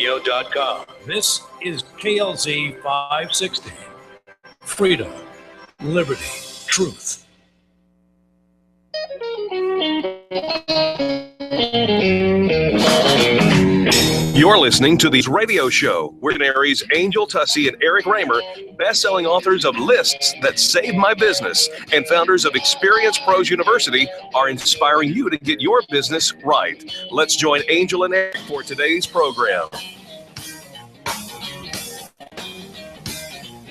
KLZradio.com. This is KLZ 560. Freedom, liberty, truth. You're listening to the radio show where visionaries Angel Tussey and Eric Raymer, best-selling authors of Lists That Saved My Business and founders of Experience Pros University, are inspiring you to get your business right. Let's join Angel and Eric for today's program.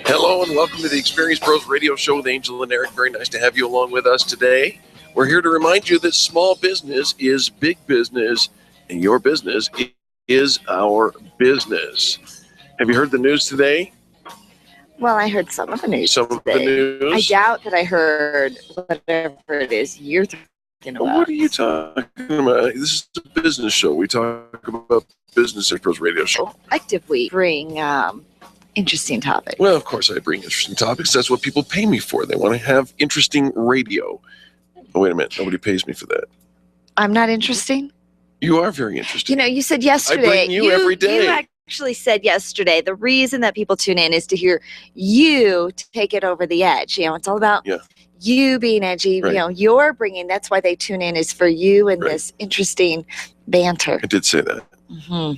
Hello and welcome to the Experience Pros Radio Show with Angel and Eric. Very nice to have you along with us today. We're here to remind you that small business is big business, and your business is our business. Have you heard the news today? Well, I heard some of the news. Some of the news? I doubt that I heard whatever it is you're talking about. What are you talking about? This is a business show. We talk about business at Pros Radio Show. Collectively bring interesting topics. Well, of course I bring interesting topics. That's what people pay me for. They want to have interesting radio. Oh, wait a minute. Nobody pays me for that. I'm not interesting? You are very interesting. You know, you said yesterday. I bring you every day. You actually said yesterday the reason that people tune in is to hear you take it over the edge. You know, it's all about you being edgy. Right. You know, you're bringing, that's why they tune in, is for you and this interesting banter. I did say that. Mm-hmm.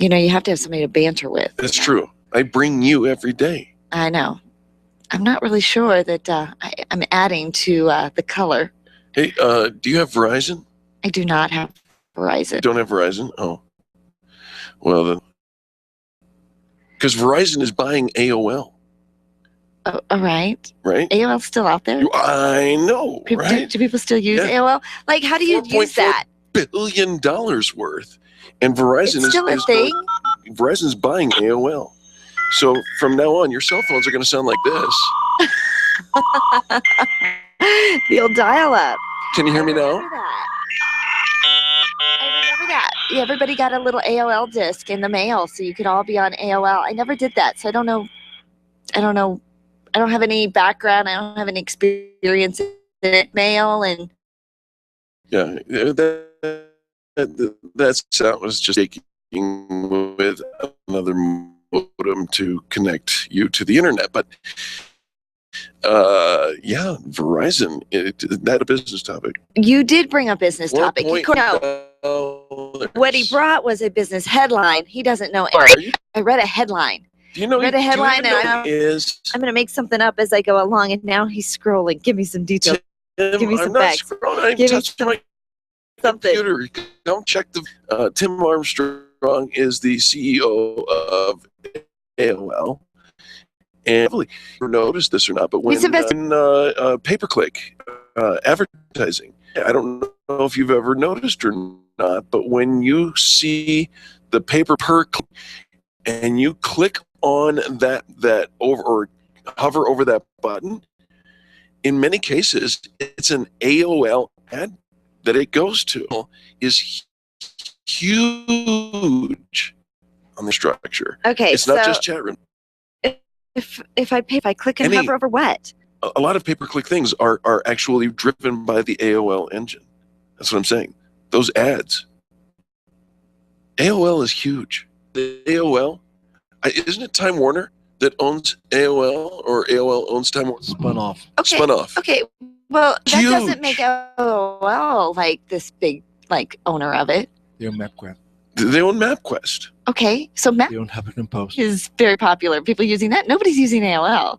You know, you have to have somebody to banter with. That's true. I bring you every day. I know. I'm not really sure that I'm adding to the color. Hey, do you have Verizon? I do not have Verizon. You don't have Verizon? Oh. Well, then. Because Verizon is buying AOL. Oh, all right. Right? AOL's still out there? I know, right? Do people still use AOL? Like, how do you use that? $4.4 billion worth. And Verizon it's still a thing? Verizon's buying AOL. So from now on, your cell phones are going to sound like this. The old dial-up. Can you hear me now? I remember that. Yeah, everybody got a little AOL disc in the mail, so you could all be on AOL. I never did that, so I don't know. I don't have any background. I don't have any experience in it. Mail and that sound was just taking with another modem to connect you to the internet, but. Verizon, that a business topic. You did bring a business topic. What he brought was a business headline. He doesn't know. I read a headline. Do you know? Read a headline, and I'm going to make something up as I go along. And now he's scrolling. Give me some details. Give me some facts. I'm touching my computer. Don't check the. Tim Armstrong is the CEO of AOL. And you noticed this or not, but when pay-per-click advertising, I don't know if you've ever noticed or not, but when you see the pay-per-click and you click on that over or hover over that button, in many cases, it's an AOL ad that it goes to is huge on the structure. Okay, it's not just chat room. If I click and hover over what? A lot of pay-per-click things are actually driven by the AOL engine. That's what I'm saying. Those ads. AOL is huge. The AOL, isn't it Time Warner that owns AOL, or AOL owns Time Warner? Spun off. Okay. Spun off. Okay. Well, that huge. Doesn't make AOL like this big owner of it. They own MapQuest. They own MapQuest. Okay, so They own Huffington Post. is very popular. People using that. Nobody's using AOL.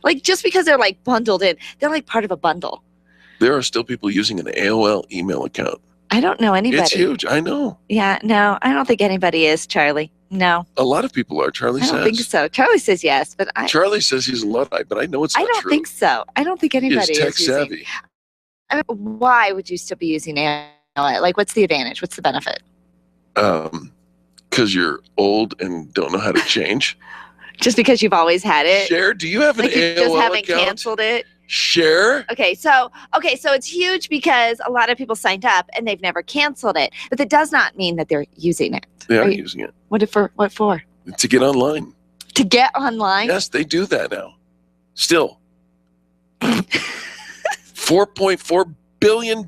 Like, just because they're like bundled in, they're like part of a bundle. There are still people using an AOL email account. I don't know anybody. It's huge. I know. Yeah, no, I don't think anybody is, Charlie. No. A lot of people are. Charlie says. I don't think so. Charlie says yes, but Charlie says he's a Luddite, but I know it's not true. I don't think so. I don't think anybody is tech using. savvy. I mean, why would you still be using AOL? Like, what's the advantage? What's the benefit? Because you're old and don't know how to change. Just because you've always had it? Cher, do you have an AOL account? You just haven't canceled it? Cher? Okay, so it's huge because a lot of people signed up and they've never canceled it. But that does not mean that they're using it. They are using it. What for? To get online. To get online? Yes, they do that now. Still. $4.4 billion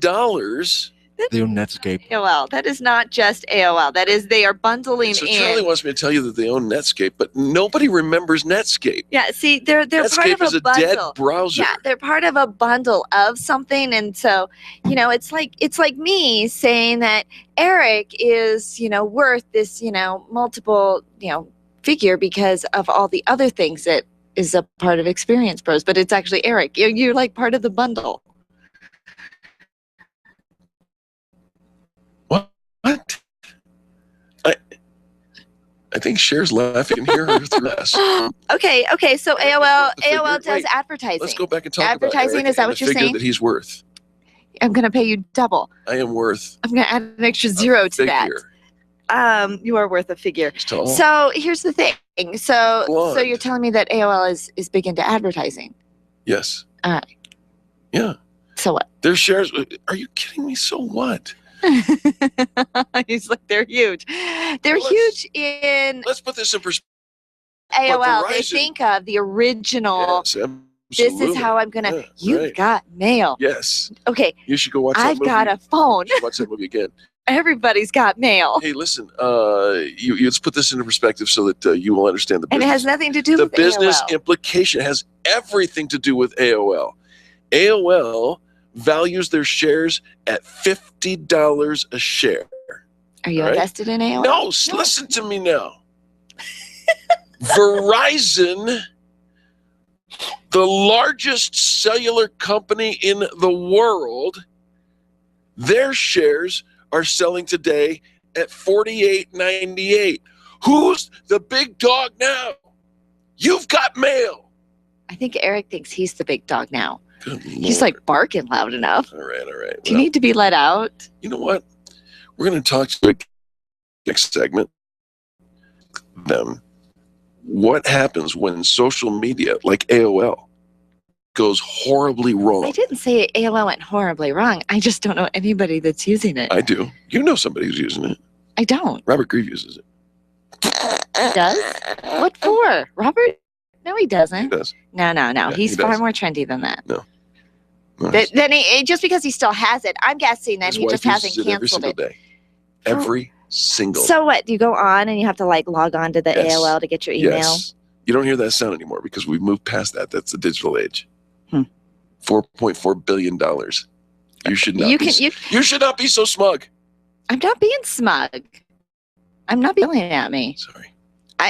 They own Netscape. AOL. That is not just AOL. That is, they are bundling So in. Charlie wants me to tell you that they own Netscape, but nobody remembers Netscape. Yeah, see, they're part Netscape of a is a bundle. dead browser. Yeah, they're part of a bundle of something, and so it's like me saying that Eric is worth this multiple figure because of all the other things that is a part of Experience Pros, but it's actually Eric. You're like part of the bundle. What? I think Cher's laughing and hear her through us. Okay. So AOL does Wait, advertising. Let's go back and talk Advertising, about Eric is that and what the you're figure saying? that he's worth. I'm going to pay you double. I am worth I'm going to add an extra zero to that. figure. You are worth a figure. He's tall. So here's the thing. So Blonde. you're telling me that AOL is big into advertising. Yes. All right. Yeah. So what? Their shares. Are you kidding me? So what? He's like, they're huge. They're huge in Let's put this in perspective. AOL. They Verizon- think of the original. Yes, This is absolutely. how I'm going to. Yeah, You've right. got mail. Yes. Okay. You should go watch that I've movie. got a phone. You should watch that movie again. Everybody's got mail. Hey, listen. You let's put this into perspective so that you will understand the And business. it has nothing to do The with business AOL. implication has everything to do with AOL. AOL values their shares at $50 a share. Are you All right? invested in AOL? No, listen to me now. Verizon, the largest cellular company in the world, their shares are selling today at $48.98. Who's the big dog now? You've got mail. I think Eric thinks he's the big dog now. Good He's Lord. like barking loud enough. All right. Do you need to be let out? You know what? We're going to talk to the next segment. Them. What happens when social media, like AOL, goes horribly wrong? I didn't say AOL went horribly wrong. I just don't know anybody that's using it. I do. You know somebody who's using it. I don't. Robert Grieve uses it. Does? What for? Robert? No, he doesn't. He does. No. Yeah, He's he far does. more trendy than that. No, Then just because he still has it, I'm guessing that his he wife just hasn't uses it every canceled single it. day. Every single. So what? You go on and you have to like log on to the Yes. AOL to get your email? Yes. You don't hear that sound anymore because we've moved past that. That's the digital age. Hmm. $4.4 billion. You should not. You should not be so smug. I'm not being smug. I'm not yelling at me. Sorry.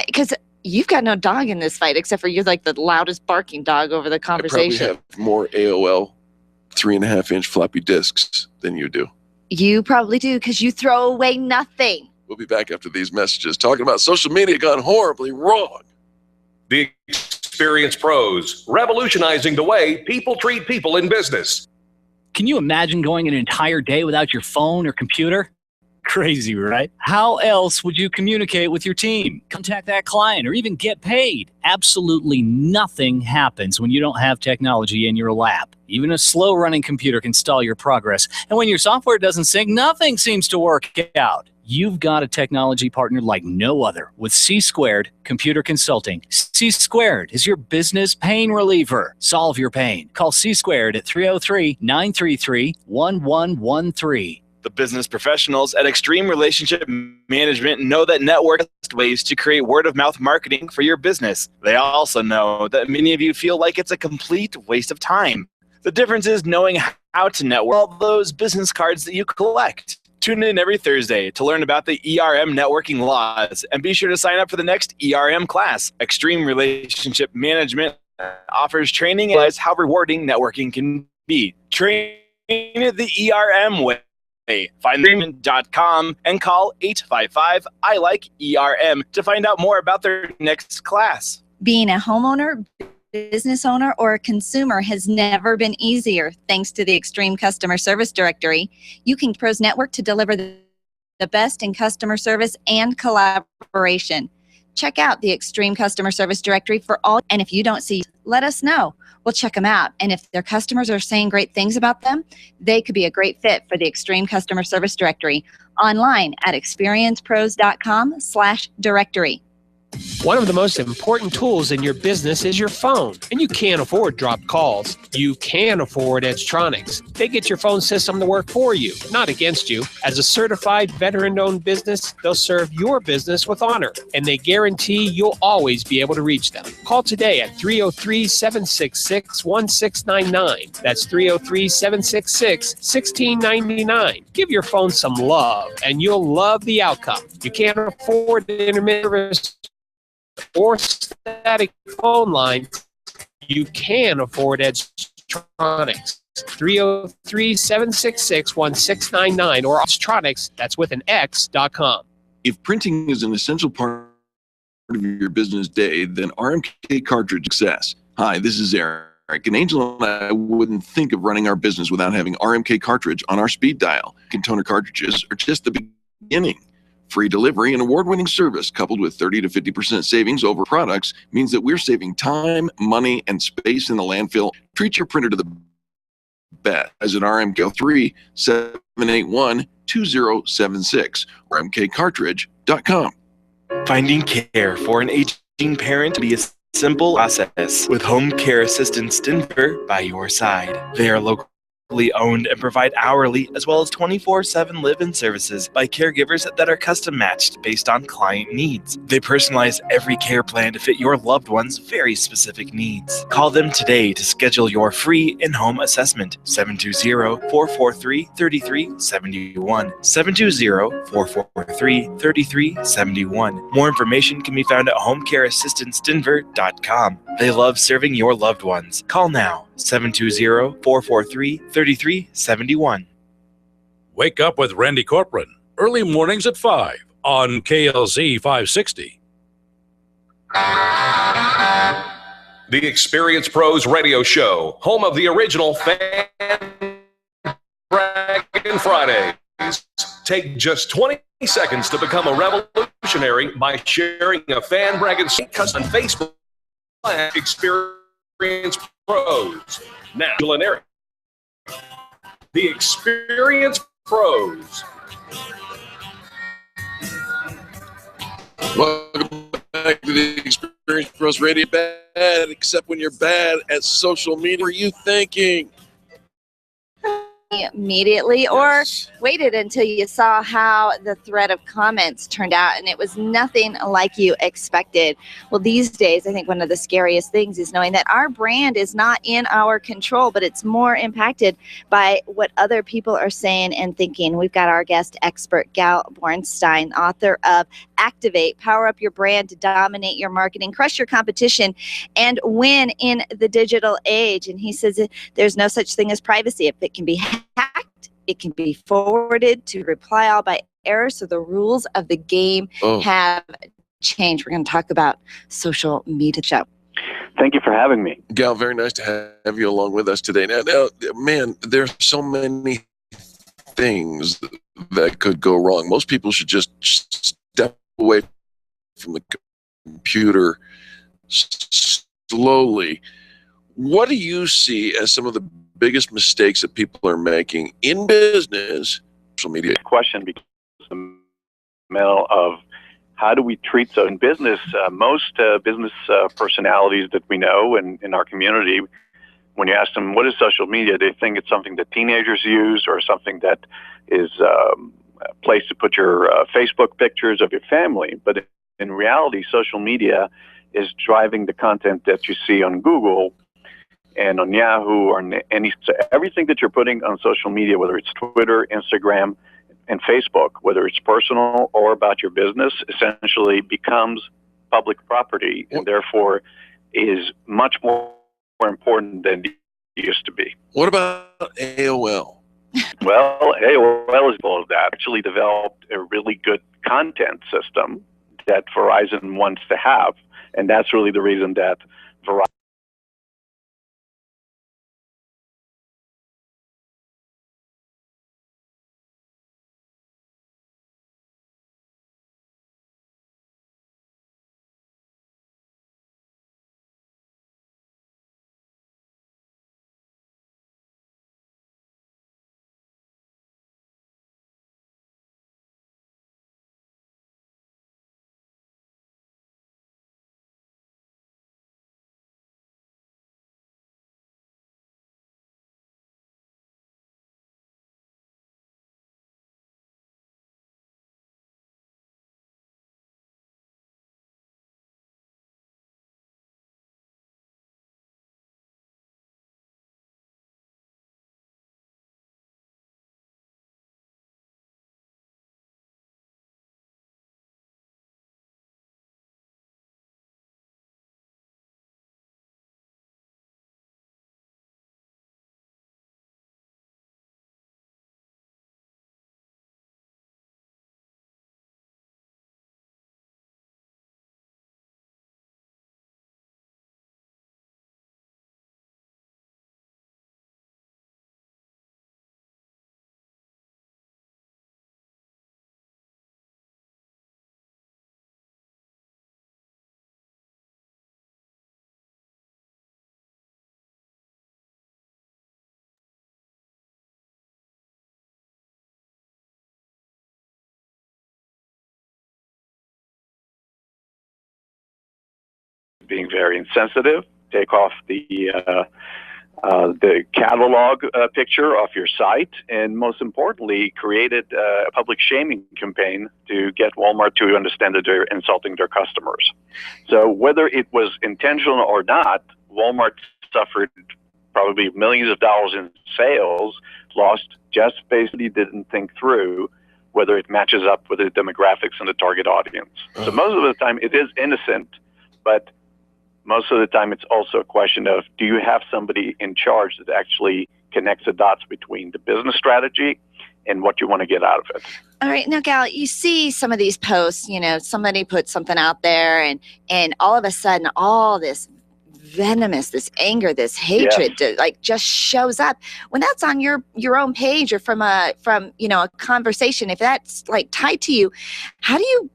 Because you've got no dog in this fight, except for you're like the loudest barking dog over the I conversation. probably have more AOL 3.5-inch floppy disks than you do. You probably do, because you throw away nothing. We'll be back after these messages talking about social media gone horribly wrong. The Experience Pros, revolutionizing the way people treat people in business. Can you imagine going an entire day without your phone or computer? Crazy, right? How else would you communicate with your team, contact that client, or even get paid? Absolutely nothing happens when you don't have technology in your lap. Even a slow-running computer can stall your progress. And when your software doesn't sync, nothing seems to work out. You've got a technology partner like no other with C-Squared Computer Consulting. C-Squared is your business pain reliever. Solve your pain. Call C-Squared at 303-933-1113. The business professionals at Extreme Relationship Management know that network is the best ways to create word-of-mouth marketing for your business. They also know that many of you feel like it's a complete waste of time. The difference is knowing how to network all those business cards that you collect. Tune in every Thursday to learn about the ERM networking laws, and be sure to sign up for the next ERM class. Extreme Relationship Management offers training and realize how rewarding networking can be. Train it the ERM way. Find them.com and call 855-I-LIKE-ERM to find out more about their next class. Being a homeowner, business owner, or a consumer has never been easier thanks to the Extreme Customer Service Directory. You can Pros Network to deliver the best in customer service and collaboration. Check out the Extreme Customer Service Directory for all, and if you don't see, let us know. We'll check them out, and if their customers are saying great things about them, they could be a great fit for the Extreme Customer Service Directory. Online at experiencepros.com/directory. One of the most important tools in your business is your phone, and you can't afford dropped calls. You can afford Edgetronics. They get your phone system to work for you, not against you. As a certified veteran-owned business, they'll serve your business with honor, and they guarantee you'll always be able to reach them. Call today at 303-766-1699. That's 303-766-1699. Give your phone some love, and you'll love the outcome. You can't afford intermittent service or static phone lines. You can afford Edgetronics. 303-766-1699 or Edgetronics, that's with an X.com. If printing is an essential part of your business day, then RMK Cartridge success. Hi, this is Eric, and Angel and I wouldn't think of running our business without having RMK Cartridge on our speed dial. Toner cartridges are just the beginning. Free delivery and award-winning service coupled with 30 to 50% savings over products means that we're saving time, money, and space in the landfill. Treat your printer to the best as an RMK 3-781-2076 or mkcartridge.com. Finding care for an aging parent to be a simple process with Home Care Assistance Denver by your side. They are locally owned and provide hourly as well as 24/7 live-in services by caregivers that are custom matched based on client needs. They personalize every care plan to fit your loved one's very specific needs. Call them today to schedule your free in-home assessment. 720-443-3371. 720-443-3371. More information can be found at homecareassistancedenver.com. They love serving your loved ones. Call now. 720-443-3371. Wake up with Randy Corcoran, early mornings at 5 on KLZ 560. The Experience Pros Radio Show, home of the original Fan Braggin Fridays. Take just 20 seconds to become a revolutionary by sharing a Fan Braggin custom Facebook Experience Pros. Now, Jill and Eric. The Experience Pros. Welcome back to the Experience Pros Radio. Bad, except when you're bad at social media. What are you thinking? Immediately, or waited until you saw how the thread of comments turned out and it was nothing like you expected. Well, these days, I think one of the scariest things is knowing that our brand is not in our control, but it's more impacted by what other people are saying and thinking. We've got our guest expert, Gal Bornstein, author of Activate, Power Up Your Brand to Dominate Your Marketing, Crush Your Competition, and Win in the Digital Age. And he says there's no such thing as privacy. If it can be hacked, it can be forwarded to reply all by error. So the rules of the game have changed. We're going to talk about social media show. Thank you for having me. Gal, very nice to have you along with us today. Now, man, there's so many things that could go wrong. Most people should just step away from the computer slowly. What do you see as some of the biggest mistakes that people are making in business, social media? Question becomes the matter of how do we treat so in business? Most business personalities that we know in our community, when you ask them what is social media, they think it's something that teenagers use or something that is a place to put your Facebook pictures of your family. But in reality, social media is driving the content that you see on Google and on Yahoo or so everything that you're putting on social media, whether it's Twitter, Instagram, and Facebook, whether it's personal or about your business, essentially becomes public property and therefore is much more important than it used to be. What about AOL? Well, AOL is all of that. Actually developed a really good content system that Verizon wants to have, and that's really the reason that Verizon being very insensitive. Take off the catalog picture off your site, and most importantly, created a public shaming campaign to get Walmart to understand that they're insulting their customers. So whether it was intentional or not, Walmart suffered probably millions of dollars in sales lost, just basically didn't think through whether it matches up with the demographics and the target audience. So most of the time it is innocent, but most of the time it's also a question of, do you have somebody in charge that actually connects the dots between the business strategy and what you want to get out of it? All right. Now, Gal, you see some of these posts, somebody put something out there and all of a sudden all this venomous, this anger, this hatred, just shows up when that's on your own page or from a conversation. If that's tied to you, how do you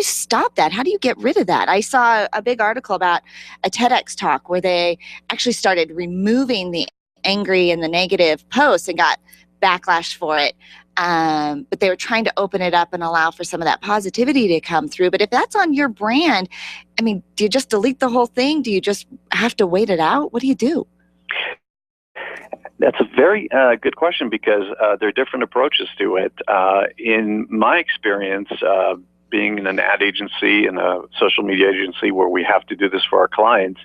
stop that? How do you get rid of that? I saw a big article about a TEDx talk where they actually started removing the angry and the negative posts and got backlash for it. But they were trying to open it up and allow for some of that positivity to come through. But if that's on your brand, do you just delete the whole thing? Do you just have to wait it out? What do you do? That's a very good question, because there are different approaches to it. In my experience, being in an ad agency and a social media agency where we have to do this for our clients,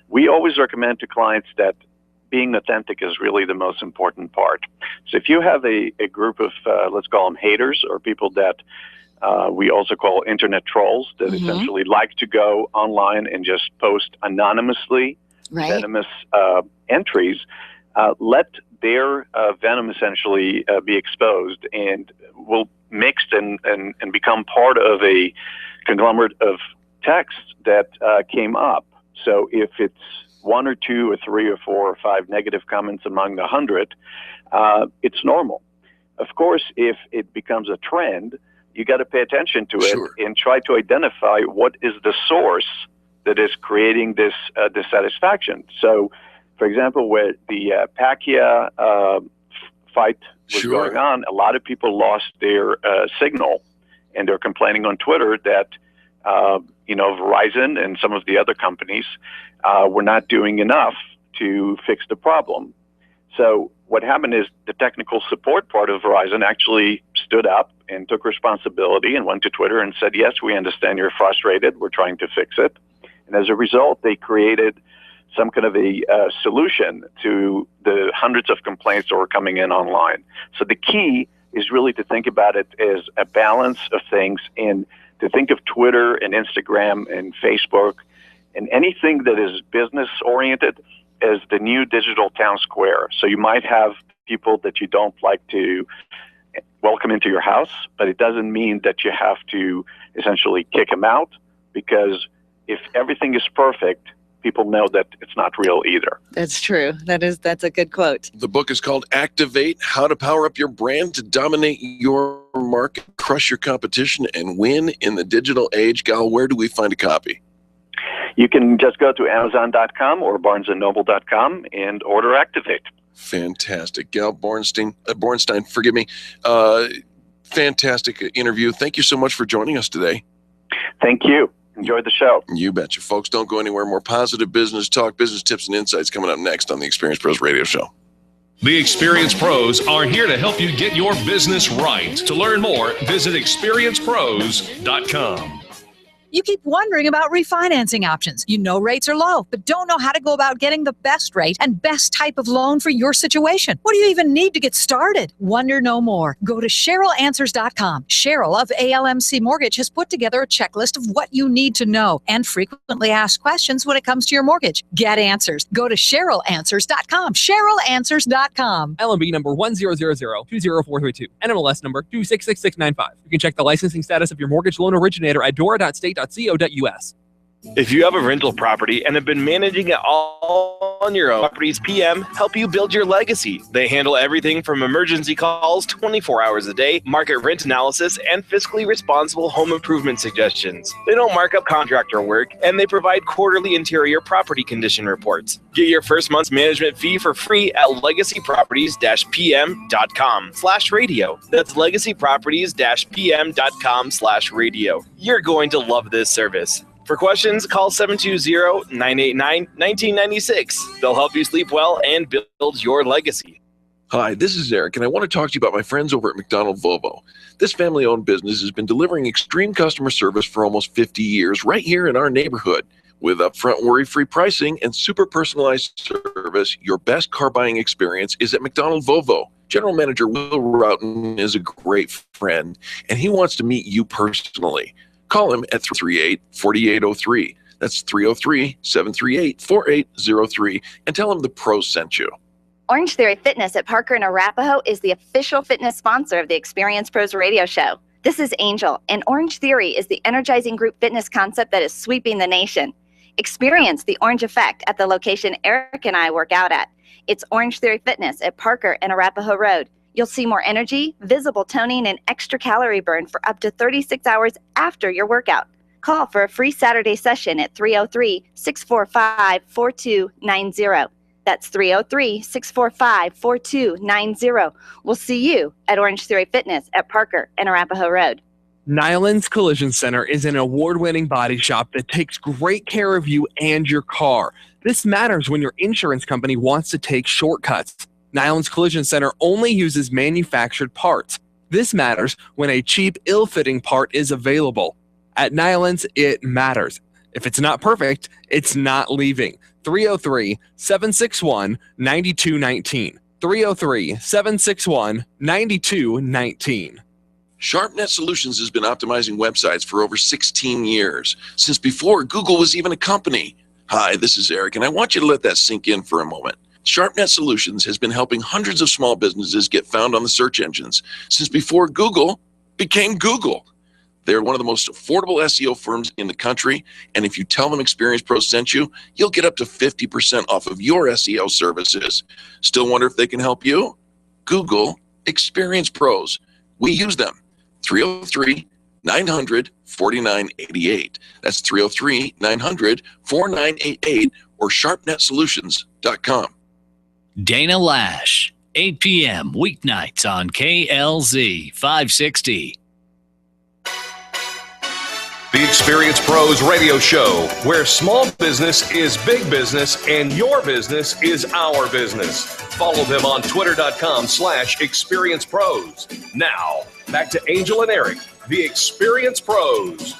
we always recommend to clients that being authentic is really the most important part. So if you have a group of, let's call them haters, or people that we also call internet trolls, that essentially like to go online and just post anonymously venomous entries, let their venom essentially be exposed and will mix and become part of a conglomerate of texts that came up. So if it's 1 or 2 or 3 or 4 or 5 negative comments among the 100, it's normal. Of course, if it becomes a trend, you got to pay attention to it and try to identify what is the source that is creating this dissatisfaction. So, for example, where the Pacquiao fight was going on, a lot of people lost their signal, and they're complaining on Twitter that Verizon and some of the other companies were not doing enough to fix the problem. So what happened is the technical support part of Verizon actually stood up and took responsibility and went to Twitter and said, yes, we understand you're frustrated. We're trying to fix it. And as a result, they created some kind of a solution to the hundreds of complaints that were coming in online. So the key is really to think about it as a balance of things, and to think of Twitter and Instagram and Facebook and anything that is business oriented as the new digital town square. So you might have people that you don't like to welcome into your house, but it doesn't mean that you have to essentially kick them out, because if everything is perfect, people know that it's not real either. That's true. That's a good quote. The book is called Activate: How to Power Up Your Brand to Dominate Your Market, Crush Your Competition, and Win in the Digital Age. Gal, where do we find a copy? You can just go to Amazon.com or BarnesandNoble.com and order Activate. Fantastic. Gal Bornstein, forgive me. Fantastic interview. Thank you so much for joining us today. Thank you. Enjoy the show. You betcha. Folks, don't go anywhere. More positive business talk, business tips, and insights coming up next on the Experience Pros Radio Show. The Experience Pros are here to help you get your business right. To learn more, visit experiencepros.com. You keep wondering about refinancing options. You know rates are low, but don't know how to go about getting the best rate and best type of loan for your situation. What do you even need to get started? Wonder no more. Go to CherylAnswers.com. Cheryl of ALMC Mortgage has put together a checklist of what you need to know and frequently asked questions when it comes to your mortgage. Get answers. Go to CherylAnswers.com. CherylAnswers.com. LMB number 100020432. NMLS number 266695. You can check the licensing status of your mortgage loan originator at dora.state.co.us. If you have a rental property and have been managing it all on your own, Properties PM help you build your legacy. They handle everything from emergency calls 24 hours a day, market rent analysis, and fiscally responsible home improvement suggestions. They don't mark up contractor work, and they provide quarterly interior property condition reports. Get your first month's management fee for free at legacyproperties-pm.com/radio. That's legacyproperties-pm.com/radio. You're going to love this service. For questions, call 720-989-1996. They'll help you sleep well and build your legacy. Hi, this is Eric, and I want to talk to you about my friends over at McDonald Volvo. This family-owned business has been delivering extreme customer service for almost 50 years right here in our neighborhood. With upfront worry-free pricing and super personalized service, your best car buying experience is at McDonald Volvo. General Manager Will Roughton is a great friend, and he wants to meet you personally. Call him at 338-4803. That's 303-738-4803, and tell him the pros sent you. Orange Theory Fitness at Parker and Arapahoe is the official fitness sponsor of the Experience Pros radio show. This is Angel, and Orange Theory is the energizing group fitness concept that is sweeping the nation. Experience the orange effect at the location Eric and I work out at. It's Orange Theory Fitness at Parker and Arapahoe Road. You'll see more energy, visible toning, and extra calorie burn for up to 36 hours after your workout. Call for a free Saturday session at 303-645-4290. That's 303-645-4290. We'll see you at Orange Theory Fitness at Parker and Arapahoe Road. Nyland's Collision Center is an award-winning body shop that takes great care of you and your car. This matters when your insurance company wants to take shortcuts. Nyland's Collision Center only uses manufactured parts. This matters when a cheap, ill-fitting part is available. At Nyland's, it matters. If it's not perfect, it's not leaving. 303-761-9219. 303-761-9219. SharpNet Solutions has been optimizing websites for over 16 years, since before Google was even a company. Hi, this is Eric, and I want you to let that sink in for a moment. SharpNet Solutions has been helping hundreds of small businesses get found on the search engines since before Google became Google. They're one of the most affordable SEO firms in the country, and if you tell them Experience Pros sent you, you'll get up to 50% off of your SEO services. Still wonder if they can help you? Google Experience Pros. We use them. 303-900-4988. That's 303-900-4988 or sharpnetsolutions.com. Dana Lash, 8 p.m. weeknights on KLZ 560. The Experience Pros radio show, where small business is big business and your business is our business. Follow them on twitter.com/experiencepros. Now, back to Angel and Eric, the Experience Pros.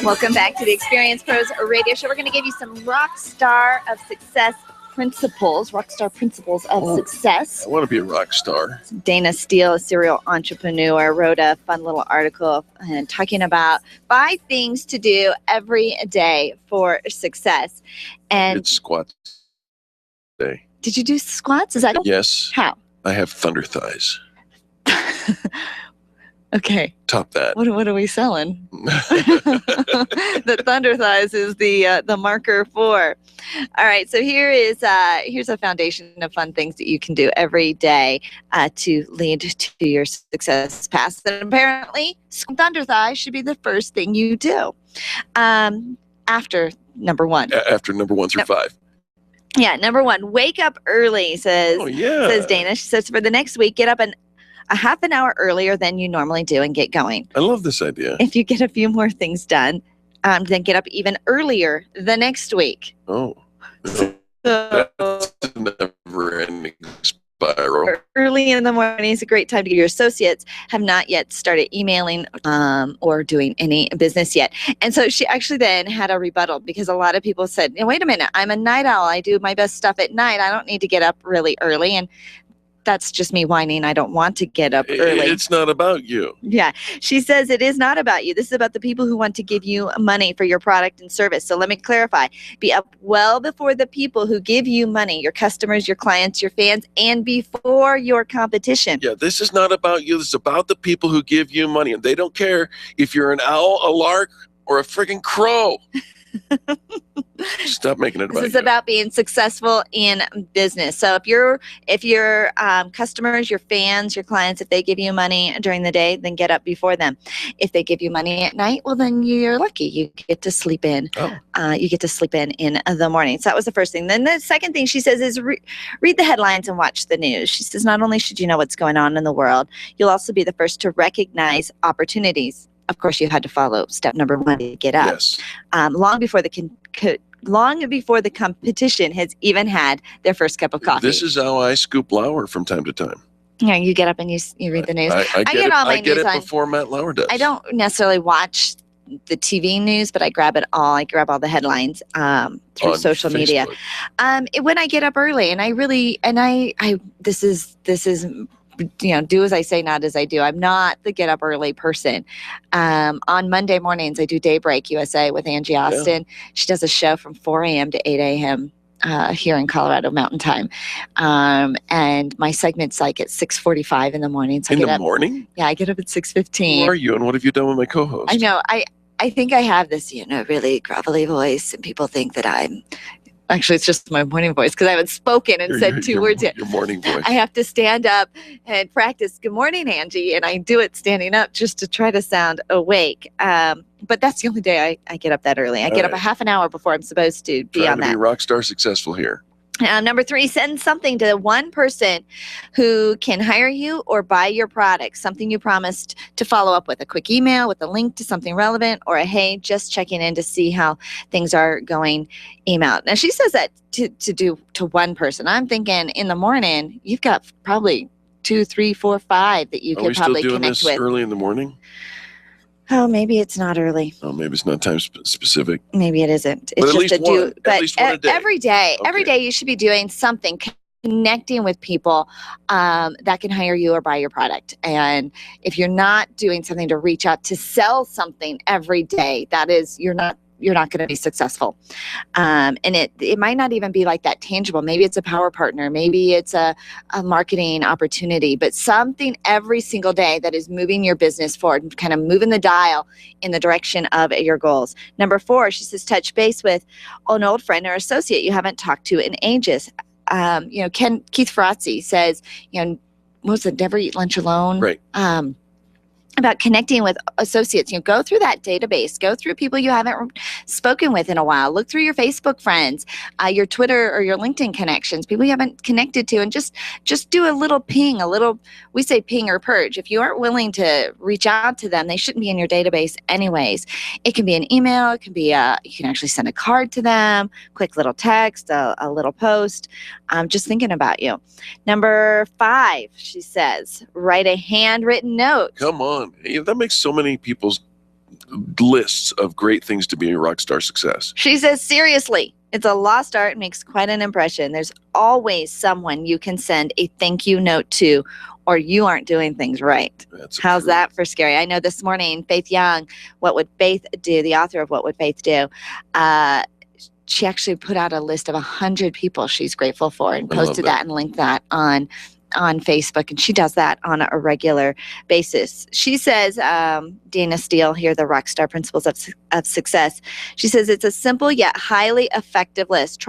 Welcome back to the Experience Pros radio show. We're going to give you some rockstar of success principles, rockstar principles of success. I want to be a rock star. Dana Steele, a serial entrepreneur, wrote a fun little article talking about 5 things to do every day for success. And it's squat day. Did you do squats? Is that Yes. How? I have thunder thighs. Okay. Top that. What are we selling? The thunder thighs is the marker for. All right. So here's a foundation of fun things that you can do every day to lead to your success path. And apparently, thunder thighs should be the first thing you do after number 1. After number 1 through 5. Yeah. Number 1, wake up early. Says Dana. She says for the next week, get up a half an hour earlier than you normally do and get going. I love this idea. If you get a few more things done, then get up even earlier the next week. Oh. So, that's a never-ending spiral. Early in the morning is a great time to get your associates have not yet started emailing or doing any business yet. And so she actually then had a rebuttal because a lot of people said, wait a minute, I'm a night owl. I do my best stuff at night. I don't need to get up really early. And that's just me whining. I don't want to get up early. It's not about you. Yeah. She says it is not about you. This is about the people who want to give you money for your product and service. So let me clarify. Be up well before the people who give you money, your customers, your clients, your fans, and before your competition. Yeah, this is not about you. This is about the people who give you money. And they don't care if you're an owl, a lark, or a friggin' crow. Stop making it about This is you. about being successful in business. So if your customers, your fans, your clients, if they give you money during the day, then get up before them. If they give you money at night, well, then you're lucky. You get to sleep in. You get to sleep in the morning. So that was the first thing. Then the second thing she says is read the headlines and watch the news. She says not only should you know what's going on in the world, you'll also be the first to recognize opportunities. Of course, you had to follow step number 1 to get up. Yes. Long before the competition has even had their first cup of coffee. This is how I scoop Lauer from time to time. Yeah, you get up and you read the news. I get all my I get news it on. before Matt Lauer does. I don't necessarily watch the TV news, but I grab it all. I grab all the headlines through On social media. When I get up early, and this is do as I say, not as I do. I'm not the get up early person. On Monday mornings, I do Daybreak USA with Angie Austin. Yeah. She does a show from 4 a.m. to 8 a.m. Here in Colorado Mountain Time. And my segment's like at 6:45 in the morning. So in the morning? Yeah, I get up at 6:15. Who are you, and what have you done with my co-host? I know. I think I have this, really grovelly voice, and people think that actually, it's just my morning voice because I haven't spoken and said two words yet. Your morning voice. I have to stand up and practice "Good morning, Angie," and I do it standing up just to try to sound awake. But that's the only day I get up that early. I get up a half an hour before I'm supposed to be on that. Trying to be rock star successful here. Number 3, send something to one person who can hire you or buy your product, something you promised to follow up with, a quick email with a link to something relevant, or a hey, just checking in to see how things are going email. Now, she says that to do to one person. I'm thinking in the morning, you've got probably 2, 3, 4, 5 that you could probably connect with. Are we still doing this early in the morning? Oh, maybe it's not early. Oh, maybe it's not time specific. Maybe it isn't. It's but just at least one a day. Every day, every day you should be doing something, connecting with people that can hire you or buy your product. And if you're not doing something to reach out to sell something every day, you're not going to be successful. And it might not even be like that tangible. Maybe it's a power partner. Maybe it's a marketing opportunity, but something every single day that is moving your business forward, kind of moving the dial in the direction of your goals. Number 4, she says, touch base with an old friend or associate you haven't talked to in ages. Keith Ferrazzi says, what was it? Never eat lunch alone. Right. About connecting with associates. Go through that database, go through people you haven't spoken with in a while, look through your Facebook friends, your Twitter or your LinkedIn connections, people you haven't connected to, and just do a little ping, we say ping or purge. If you aren't willing to reach out to them, they shouldn't be in your database anyways. It can be an email, it can be you can actually send a card to them, quick little text, a little post. Just thinking about you. Number 5, she says, write a handwritten note. Come on. That makes so many people's lists of great things to be a rock star success. She says, seriously, it's a lost art and makes quite an impression. There's always someone you can send a thank you note to, or you aren't doing things right. How's that for scary? I know this morning, Faith Young, What Would Faith Do, the author of What Would Faith Do, she actually put out a list of 100 people she's grateful for and posted that and linked that on Facebook, and she does that on a regular basis. She says, Dana Steele here, the Rockstar Principles of Success. She says it's a simple yet highly effective list.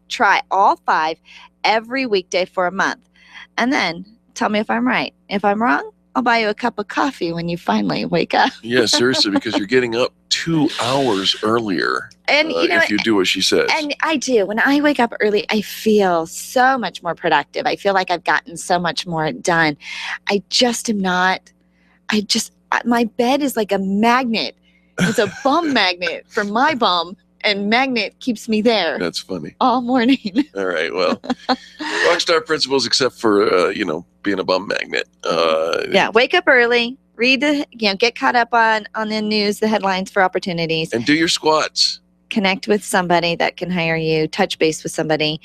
Try all 5 every weekday for a month, and then tell me if I'm right. If I'm wrong, I'll buy you a cup of coffee when you finally wake up. Yeah, seriously, because you're getting up 2 hours earlier. And if you do what she says. And I do. When I wake up early, I feel so much more productive. I feel like I've gotten so much more done. I just am not. My bed is like a magnet. It's a bum magnet for my bum, and magnet keeps me there. That's funny. All morning. All right. Well, Rockstar Principles, except for being a bum magnet. Yeah. Wake up early. Read get caught up on the news, the headlines for opportunities, and do your squats. Connect with somebody that can hire you. Touch base with somebody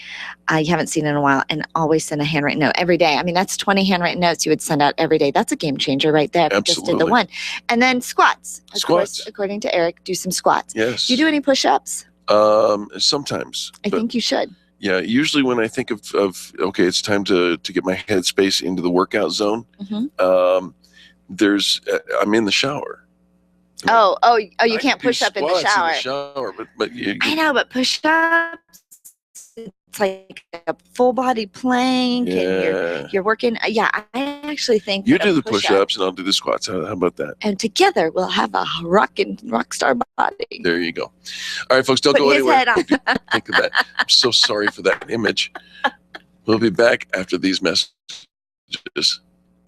you haven't seen in a while, and always send a handwritten note every day. I mean, that's 20 handwritten notes you would send out every day. That's a game changer right there. Absolutely. Just did the one, and then squats. Of Squats. course, according to Eric, do some squats. Yes. Do you do any push-ups? Sometimes. I think you should. Yeah, usually when I think of okay, it's time to get my headspace into the workout zone. Mm-hmm. I'm in the shower. You I can't do push up in the squats shower. but you, I know, but push ups, it's like a full body plank, and you're working. Yeah, I actually think you that do a the push-up, push-ups and I'll do the squats. How about that? and together we'll have a rock star body. There you go. All right, folks, don't Put go his anywhere. head on. Think of that. I'm so sorry for that image. We'll be back after these messages.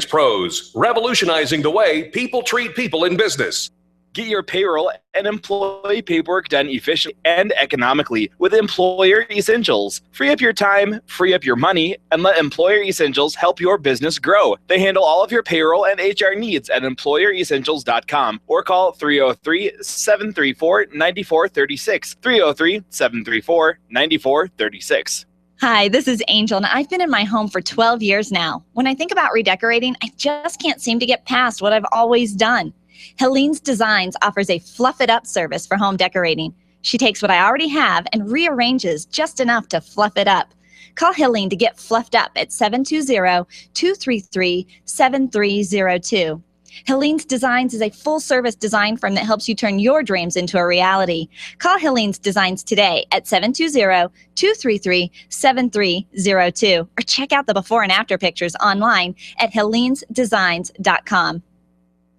Pros, revolutionizing the way people treat people in business. Get your payroll and employee paperwork done efficiently and economically with Employer Essentials. Free up your time, free up your money, and let Employer Essentials help your business grow. They handle all of your payroll and HR needs at EmployerEssentials.com or call 303-734-9436. 303-734-9436. Hi, this is Angel, and I've been in my home for 12 years now. When I think about redecorating, I just can't seem to get past what I've always done. Helene's Designs offers a fluff it up service for home decorating. She takes what I already have and rearranges just enough to fluff it up. Call Helene to get fluffed up at 720-233-7302. Helene's Designs is a full-service design firm that helps you turn your dreams into a reality. Call Helene's Designs today at 720-233-7302 or check out the before and after pictures online at helenesdesigns.com.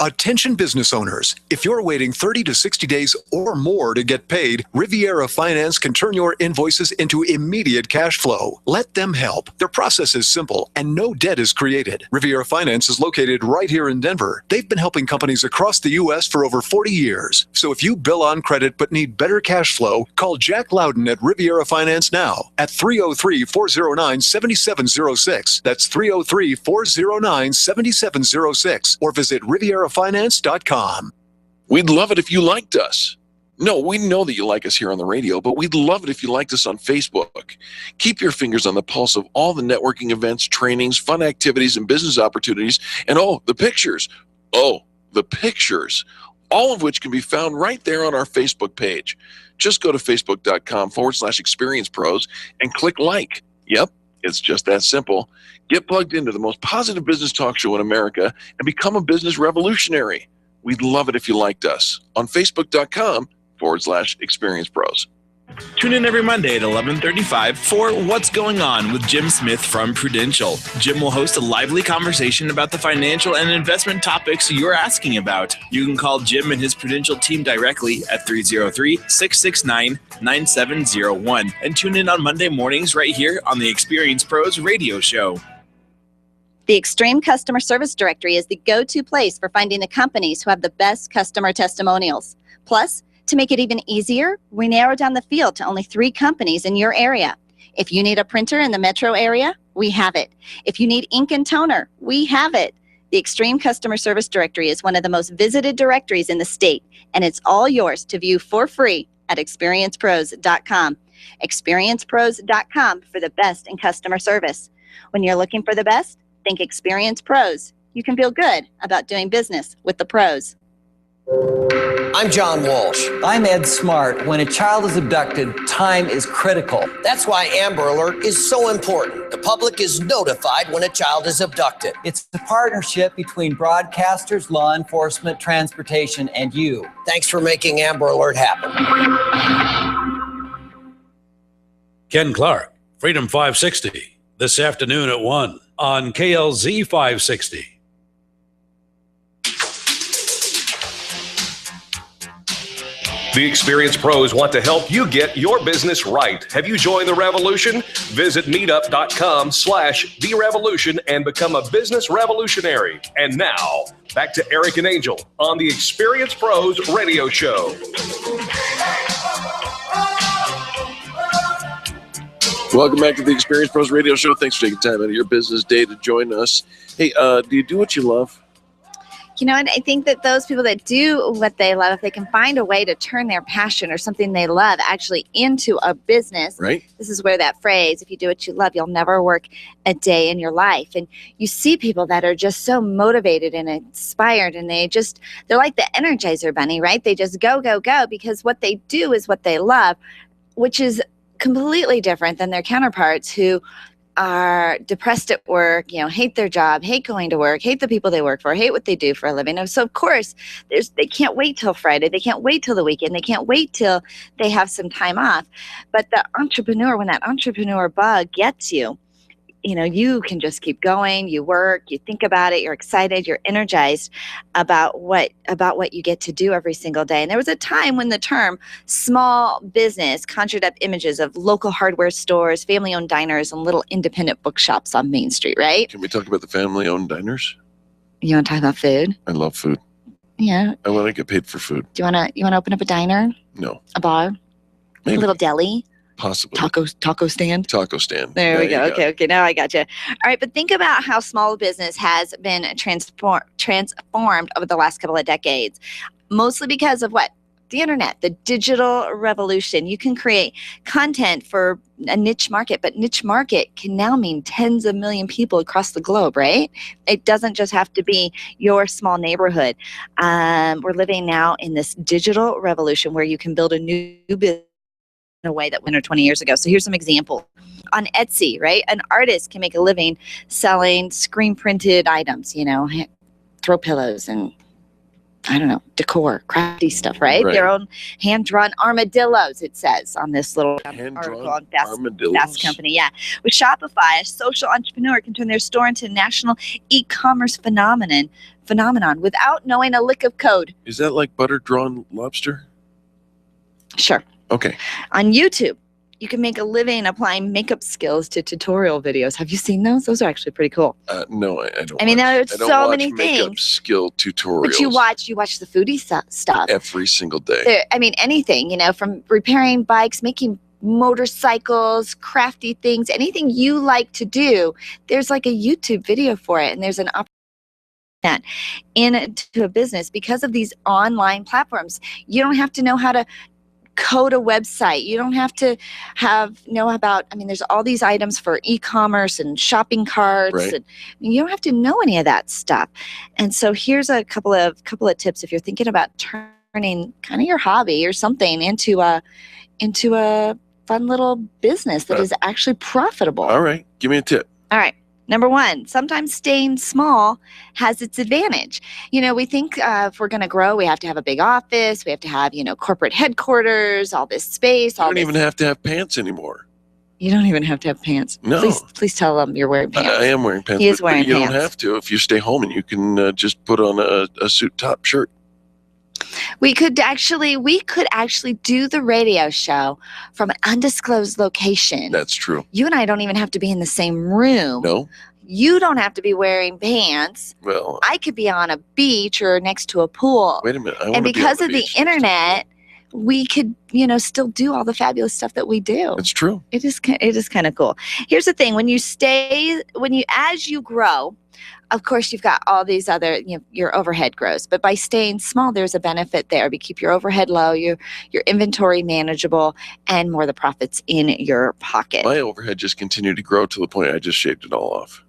Attention business owners, if you're waiting 30 to 60 days or more to get paid, Riviera Finance can turn your invoices into immediate cash flow. Let them help. Their process is simple and no debt is created. Riviera Finance is located right here in Denver. They've been helping companies across the U.S. for over 40 years. So if you bill on credit but need better cash flow, call Jack Loudon at Riviera Finance now at 303-409-7706. That's 303-409-7706 or visit rivierafinancecom. We'd love it if you liked us. No, we know that you like us here on the radio, but we'd love it if you liked us on Facebook. Keep your fingers on the pulse of all the networking events, trainings, fun activities, and business opportunities, and the pictures. The pictures, all of which can be found right there on our Facebook page. Just go to facebook.com/Experience Pros and click like. Yep, it's just that simple. Get plugged into the most positive business talk show in America and become a business revolutionary. We'd love it if you liked us on facebook.com/Experience Pros. Tune in every Monday at 11:35 for What's Going On with Jim Smith from Prudential. Jim will host a lively conversation about the financial and investment topics you're asking about. You can call Jim and his Prudential team directly at 303-669-9701 and tune in on Monday mornings right here on the Experience Pros radio show. The Extreme Customer Service Directory is the go-to place for finding the companies who have the best customer testimonials. Plus, to make it even easier, we narrowed down the field to only 3 companies in your area. If you need a printer in the metro area, we have it. If you need ink and toner, we have it. The Extreme Customer Service Directory is one of the most visited directories in the state, and it's all yours to view for free at experiencepros.com. Experiencepros.com for the best in customer service. When you're looking for the best, think Experience Pros. You can feel good about doing business with the pros. I'm John Walsh. I'm Ed Smart. When a child is abducted, time is critical. That's why Amber Alert is so important. The public is notified when a child is abducted. It's a partnership between broadcasters, law enforcement, transportation, and you. Thanks for making Amber Alert happen. Ken Clark, Freedom 560, this afternoon at 1 on KLZ 560. The Experience Pros want to help you get your business right. Have you joined the revolution? Visit meetup.com/The Revolution and become a business revolutionary. And now, back to Eric and Angel on the Experience Pros radio show. Welcome back to the Experience Pros radio show. Thanks for taking time out of your business day to join us. Hey, do you do what you love? You know, and I think that those people that do what they love, if they can find a way to turn their passion or something they love actually into a business, right? This is where that phrase, if you do what you love, you'll never work a day in your life. And you see people that are just so motivated and inspired, and they're like the Energizer Bunny, right? They just go, go, go, because what they do is what they love, which is completely different than their counterparts who are depressed at work, hate their job, hate going to work, hate the people they work for, hate what they do for a living. And so of course, they can't wait till Friday. They can't wait till the weekend. They can't wait till they have some time off. But the entrepreneur, when that entrepreneur bug gets you, you can just keep going. You work, you think about it, you're excited, you're energized about what you get to do every single day. And there was a time when the term small business conjured up images of local hardware stores, family-owned diners, and little independent bookshops on Main Street, right? Can we talk about the family-owned diners? You want to talk about food? I love food. Yeah. I want to get paid for food. Do you want to open up a diner? No. A bar? Maybe. A little deli? Possibly. Taco stand? Taco stand. There we go. Okay. Now I got you. All right. But think about how small business has been transformed over the last couple of decades, mostly because of what? The internet, the digital revolution. You can create content for a niche market, but niche market can now mean tens of million people across the globe, right? It doesn't just have to be your small neighborhood. We're living now in this digital revolution where you can build a new business in a way that went 20 years ago. So here's some examples. On Etsy, right? An artist can make a living selling screen printed items, throw pillows and decor, crafty stuff, right? Their own hand-drawn armadillos, it says on this little article on Fast Company. Yeah. With Shopify, a social entrepreneur can turn their store into a national e-commerce phenomenon without knowing a lick of code. Is that like butter-drawn lobster? Sure. Okay. On YouTube, you can make a living applying makeup skills to tutorial videos. Have you seen those? Those are actually pretty cool. No, I don't. I mean, there's so many makeup things. Skill tutorials. But you watch the foodie stuff every single day. Anything, from repairing bikes, making motorcycles, crafty things, anything you like to do. There's like a YouTube video for it, and there's an opportunity into a business because of these online platforms. You don't have to know how to code a website. You don't have to know about, there's all these items for e-commerce and shopping carts. Right. And you don't have to know any of that stuff. And so here's a couple of tips if you're thinking about turning kind of your hobby or something into a fun little business that is actually profitable. All right. Give me a tip. All right. Number one, sometimes staying small has its advantage. We think if we're going to grow, we have to have a big office. We have to have, corporate headquarters, all this space. You don't even have to have pants anymore. You don't even have to have pants. No. Please tell them you're wearing pants. I am wearing pants. He is wearing pants. You pants. don't have to if you stay home and you can just put on a suit top shirt. We could actually do the radio show from an undisclosed location. That's true. You and I don't even have to be in the same room. No. You don't have to be wearing pants. Well, I could be on a beach or next to a pool. Wait a minute. And because of the internet, we could, still do all the fabulous stuff that we do. That's true. It is kind of cool. Here's the thing: as you grow, of course, you've got all these other, your overhead grows. But by staying small, there's a benefit there. We keep your overhead low, your inventory manageable, and more of the profits in your pocket. My overhead just continued to grow to the point I just shaved it all off.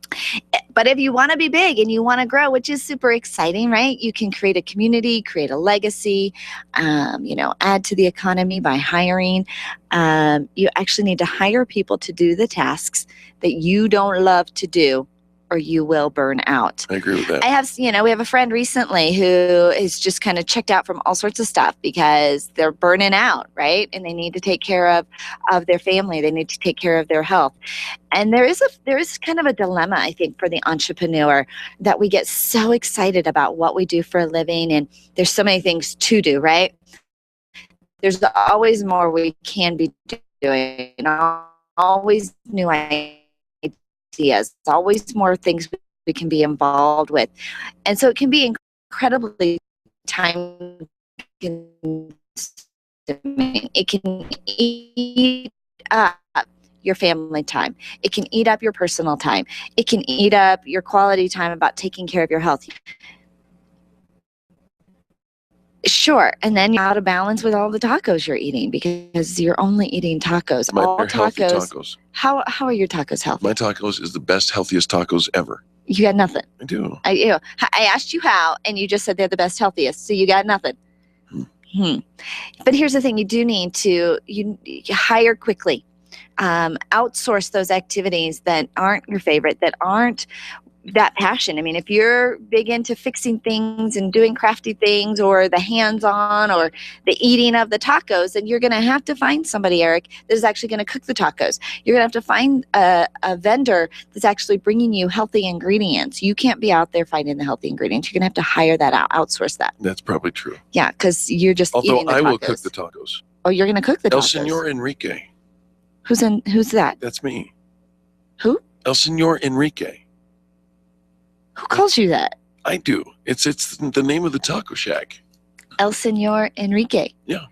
But if you want to be big and you want to grow, which is super exciting, right? You can create a community, create a legacy, add to the economy by hiring. You actually need to hire people to do the tasks that you don't love to do, or you will burn out. I agree with that. I have, we have a friend recently who is just kind of checked out from all sorts of stuff because they're burning out, right? And they need to take care of their family. They need to take care of their health. And there is kind of a dilemma, I think, for the entrepreneur that we get so excited about what we do for a living, and there's so many things to do, right? There's always more we can be doing, always new ideas. Always more things we can be involved with. And so it can be incredibly time consuming. It can eat up your family time. It can eat up your personal time. It can eat up your quality time about taking care of your health. Sure, and then you're out of balance with all the tacos you're eating because you're only eating tacos. All tacos. How are your tacos healthy? My tacos is the best, healthiest tacos ever. You got nothing. I do. I asked you how, and you just said they're the best, healthiest. So you got nothing. But here's the thing: you do need to you hire quickly. outsource those activities that aren't your favorite, that aren't that passion. I mean, if you're big into fixing things and doing crafty things, or the hands-on, or the eating of the tacos, then you're going to have to find somebody, Eric, that is actually going to cook the tacos. You're going to have to find a vendor that's actually bringing you healthy ingredients. You can't be out there finding the healthy ingredients. You're going to have to hire that out, outsource that. That's probably true. Yeah, because you're just eating the tacos. Although I will cook the tacos. Oh, you're going to cook the tacos? El Senor Enrique. Who's that? That's me. Who? El Senor Enrique. Who calls you that? I do. It's the name of the taco shack. El Senor Enrique. Yeah.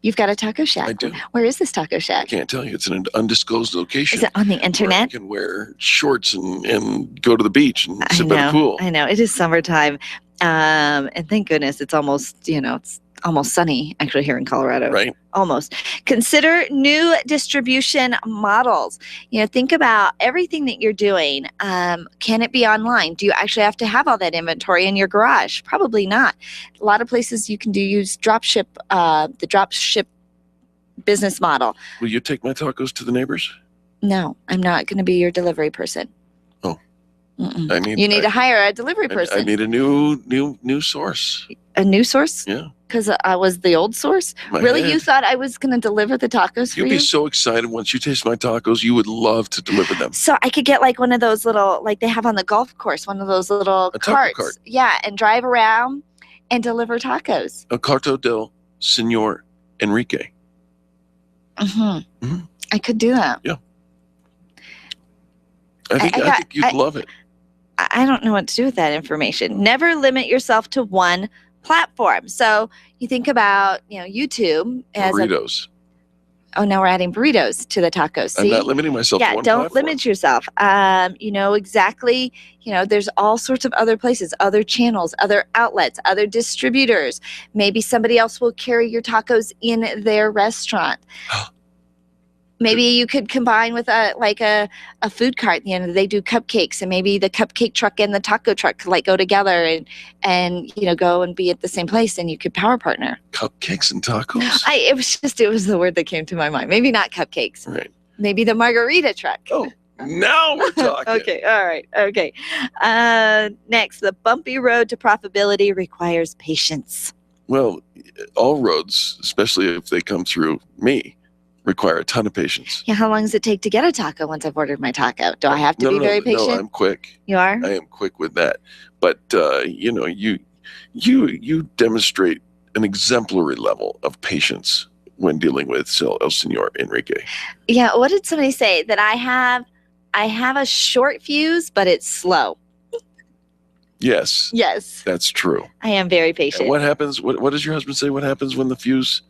You've got a taco shack. I do. Where is this taco I shack? can't tell you. It's in an undisclosed location. Is it on the internet? You can wear shorts and go to the beach and sit by the pool. I know. It is summertime. And thank goodness it's almost, it's almost sunny actually here in Colorado. Right. Almost. Consider new distribution models. Think about everything that you're doing. Can it be online? Do you actually have to have all that inventory in your garage? Probably not. A lot of places you can use the drop ship business model. Will you take my tacos to the neighbors? No, I'm not going to be your delivery person. Oh. You need to hire a delivery person. I need a new source. A new source? Yeah. Because I was the old source? Really? You thought I was going to deliver the tacos for you? You'd be so excited once you taste my tacos. You would love to deliver them. So I could get like one of those little, like they have on the golf course, one of those little carts. Cart. Yeah, and drive around and deliver tacos. El Carto del Senor Enrique. Mm-hmm. I could do that. Yeah. I think you'd love it. I don't know what to do with that information. Never limit yourself to one platform. So you think about, YouTube as burritos. Now we're adding burritos to the tacos. See? I'm not limiting myself to one don't platform. limit yourself. Exactly. There's all sorts of other places, other channels, other outlets, other distributors. Maybe somebody else will carry your tacos in their restaurant. Maybe you could combine with a food cart. They do cupcakes, and maybe the cupcake truck and the taco truck could go together and go and be at the same place, and you could power partner. Cupcakes and tacos? It was the word that came to my mind. Maybe not cupcakes. Right. Maybe the margarita truck. Oh, now we're talking. Okay. All right. Okay. Next, the bumpy road to profitability requires patience. Well, all roads, especially if they come through me, require a ton of patience. Yeah, how long does it take to get a taco once I've ordered my taco? Do I have to be very patient? No, I'm quick. You are? I am quick with that. But you demonstrate an exemplary level of patience when dealing with El Senor Enrique. Yeah, what did somebody say? That I have a short fuse, but it's slow. Yes. Yes. That's true. I am very patient. And what happens? What does your husband say? What happens when the fuse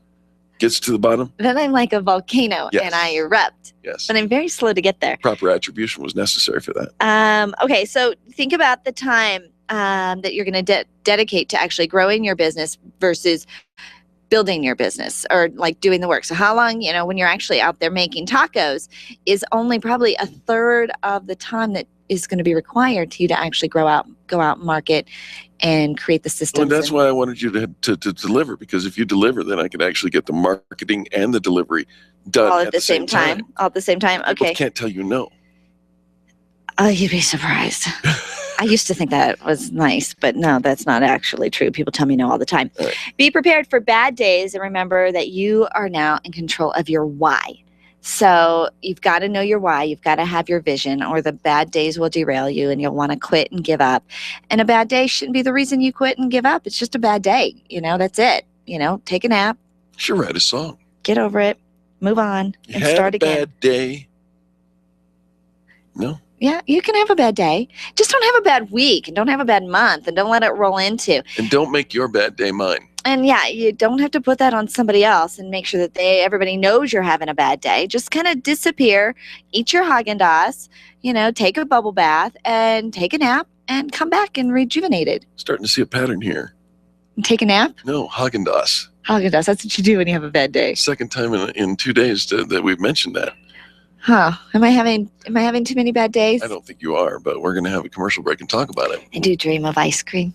gets to the bottom? Then I'm like a volcano, Yes. and I erupt. Yes. But I'm very slow to get there. Proper attribution was necessary for that. Okay, so think about the time that you're going to dedicate to actually growing your business versus building your business, or doing the work. So how long, when you're actually out there making tacos, is only probably a third of the time that is going to be required to you to actually go out, market, and create the systems. Well, that's why I wanted you to deliver, because if you deliver, then I could actually get the marketing and the delivery done all at the same time. All at the same time. Okay. People can't tell you no. Oh, you'd be surprised. I used to think that was nice, but no, that's not actually true. People tell me no all the time. All right. Be prepared for bad days, and remember that you are now in control of your why. So you've got to know your why. You've got to have your vision, or the bad days will derail you and you'll want to quit and give up. And a bad day shouldn't be the reason you quit and give up. It's just a bad day. That's it. Take a nap. Should write a song. Get over it. Move on You and had start a again. bad day. No. Yeah, you can have a bad day. Just don't have a bad week, and don't have a bad month, and don't let it roll into. And don't make your bad day mine. And yeah, you don't have to put that on somebody else and make sure that everybody knows you're having a bad day. Just kind of disappear, eat your Haagen-Dazs, take a bubble bath and take a nap and come back and rejuvenated. Starting to see a pattern here. Take a nap? No, Haagen-Dazs. Haagen-Dazs, that's what you do when you have a bad day. Second time in 2 days that we've mentioned that. Huh. Am I having too many bad days? I don't think you are, but we're going to have a commercial break and talk about it. I do dream of ice cream.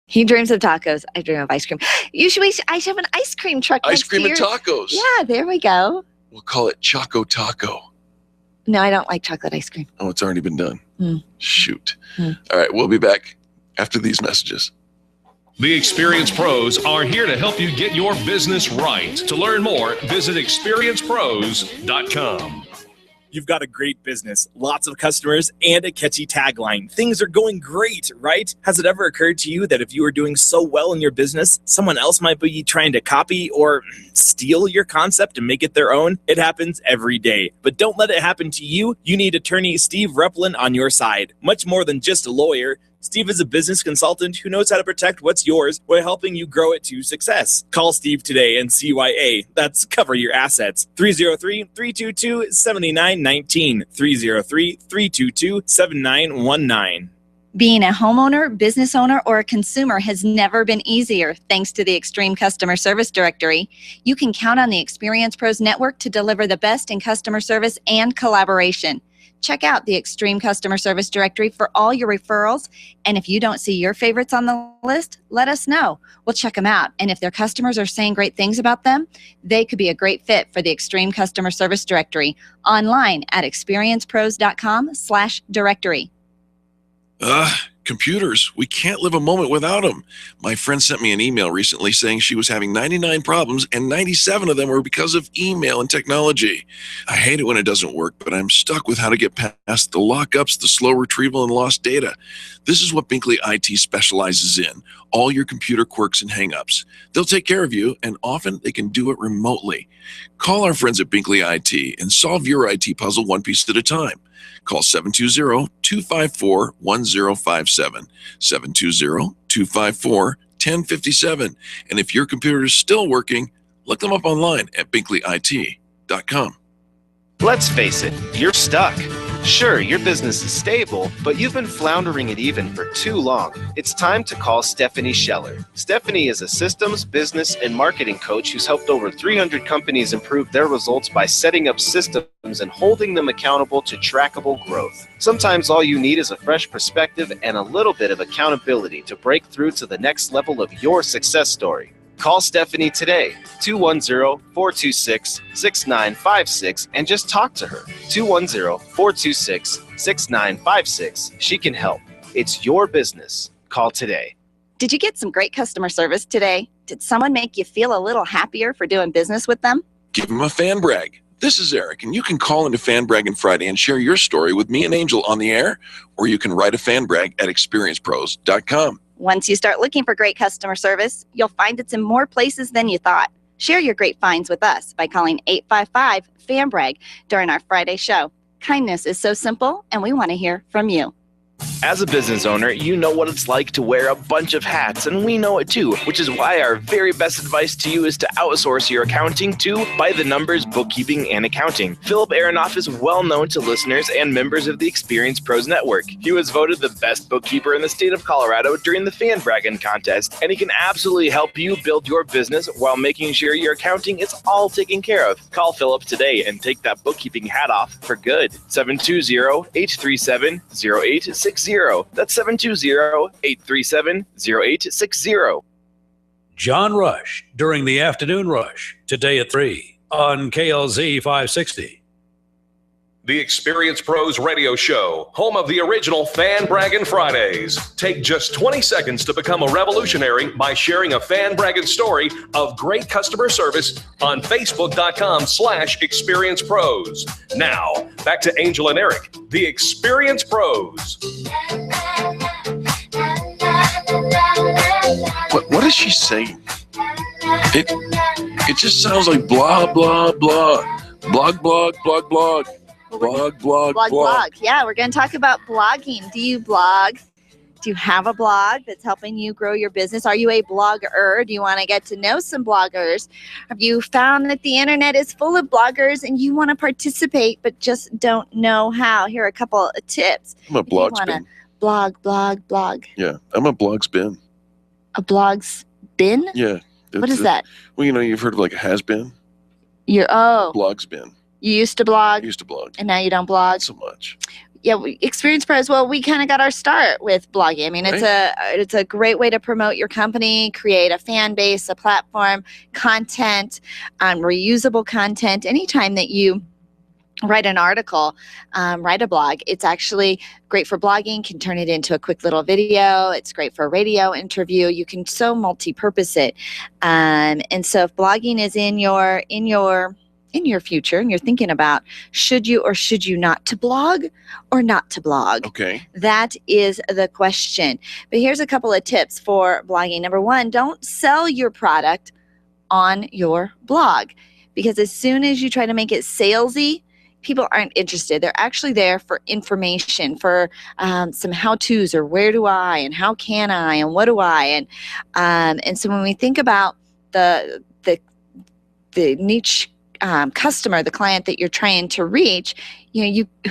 He dreams of tacos. I dream of ice cream. I should have an ice cream truck Ice next cream to and your- tacos. Yeah, there we go. We'll call it Choco Taco. No, I don't like chocolate ice cream. Oh, it's already been done. Shoot. Hmm. All right, we'll be back after these messages. The Experience Pros are here to help you get your business right. To learn more, visit experiencepros.com. You've got a great business, lots of customers, and a catchy tagline. Things are going great, right? Has it ever occurred to you that if you are doing so well in your business, someone else might be trying to copy or steal your concept and make it their own? It happens every day. But don't let it happen to you. You need attorney Steve Replin on your side. Much more than just a lawyer. Steve is a business consultant who knows how to protect what's yours while helping you grow it to success. Call Steve today and CYA. That's cover your assets. 303-322-7919. 303-322-7919. Being a homeowner, business owner, or a consumer has never been easier thanks to the Extreme Customer Service Directory. You can count on the Experience Pros Network to deliver the best in customer service and collaboration. Check out the Extreme Customer Service Directory for all your referrals. And if you don't see your favorites on the list, let us know. We'll check them out. And if their customers are saying great things about them, they could be a great fit for the Extreme Customer Service Directory. Online at experiencepros.com/directory. Computers. We can't live a moment without them. My friend sent me an email recently saying she was having 99 problems and 97 of them were because of email and technology. I hate it when it doesn't work, but I'm stuck with how to get past the lockups, the slow retrieval, and lost data. This is what Binkley IT specializes in, all your computer quirks and hangups. They'll take care of you, and often they can do it remotely. Call our friends at Binkley IT and solve your IT puzzle one piece at a time. Call 720-254-1057, 720-254-1057. And if your computer is still working, look them up online at binkleyit.com. Let's face it, you're stuck. Sure, your business is stable, but you've been floundering it even for too long. It's time to call Stephanie Scheller. Stephanie is a systems, business, and marketing coach who's helped over 300 companies improve their results by setting up systems and holding them accountable to trackable growth. Sometimes all you need is a fresh perspective and a little bit of accountability to break through to the next level of your success story. Call Stephanie today, 210-426-6956, and just talk to her. 210-426-6956. She can help. It's your business. Call today. Did you get some great customer service today? Did someone make you feel a little happier for doing business with them? Give them a fan brag. This is Eric, and you can call into Fan Braggin Friday and share your story with me and Angel on the air, or you can write a fan brag at experiencepros.com. Once you start looking for great customer service, you'll find it's in more places than you thought. Share your great finds with us by calling 855-FANBRAG during our Friday show. Kindness is so simple, and we want to hear from you. As a business owner, you know what it's like to wear a bunch of hats, and we know it too, which is why our very best advice to you is to outsource your accounting to By the Numbers Bookkeeping and Accounting. Philip Aronoff is well known to listeners and members of the Experience Pros Network. He was voted the best bookkeeper in the state of Colorado during the Fan Braggin contest, and he can absolutely help you build your business while making sure your accounting is all taken care of. Call Philip today and take that bookkeeping hat off for good. 720-837-0860. That's 720-837-0860. John Rush during the afternoon rush today at 3 on KLZ 560. The Experience Pros Radio Show, home of the original Fan Braggin Fridays. Take just 20 seconds to become a revolutionary by sharing a Fan Braggin story of great customer service on Facebook.com/Experience Pros. Now, back to Angel and Eric, the Experience Pros. What is she saying? It just sounds like blah, blah, blah. Blog, blog, blog, blog. Blog. Yeah, we're going to talk about blogging. Do you blog? Do you have a blog that's helping you grow your business? Are you a blogger? Do you want to get to know some bloggers? Have you found that the internet is full of bloggers and you want to participate but just don't know how? Here are a couple of tips. I'm a blog spin. Blog. Yeah, I'm a blog spin. A blog spin? Yeah. What is that? Well, you've heard of like a has-been. Blog spin. You used to blog? I used to blog. And now you don't blog? So much. Yeah, Experience Pros. Well, we kind of got our start with blogging. I mean, it's a great way to promote your company, create a fan base, a platform, content, reusable content. Anytime that you write an article, write a blog, it's actually great for blogging. Can turn it into a quick little video. It's great for a radio interview. You can so multi-purpose it, and so if blogging is in your future and you're thinking about should you or should you not to blog or not to blog, that is the question. But here's a couple of tips for blogging. Number one, don't sell your product on your blog, because as soon as you try to make it salesy, people aren't interested. They're actually there for information, for some how-tos, or where do I and how can I and what do I, and so when we think about the niche customer, the client that you're trying to reach,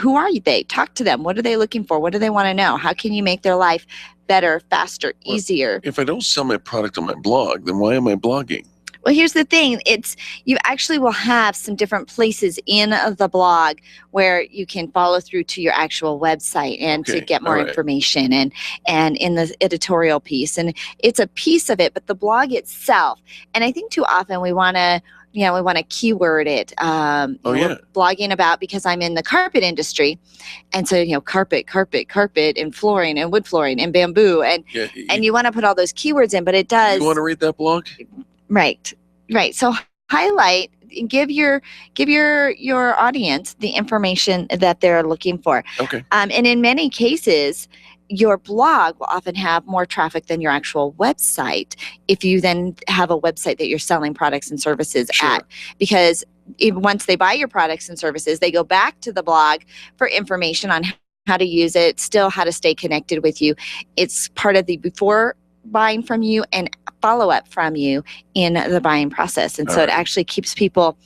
who are they? Talk to them. What are they looking for? What do they want to know? How can you make their life better, faster, easier? If I don't sell my product on my blog, then why am I blogging? Well, here's the thing. You actually will have some different places in the blog where you can follow through to your actual website and to get more information, and in the editorial piece. And it's a piece of it, but the blog itself, and I think too often we want to keyword it. We're blogging about, because I'm in the carpet industry. And so, carpet, and flooring, and wood flooring, and bamboo. And you want to put all those keywords in, but it does. You want to read that blog? Right. So highlight and give your audience the information that they're looking for. And in many cases, your blog will often have more traffic than your actual website if you then have a website that you're selling products and services at. Because once they buy your products and services, they go back to the blog for information on how to use it, still how to stay connected with you. It's part of the before buying from you and follow-up from you in the buying process. And so it actually keeps people,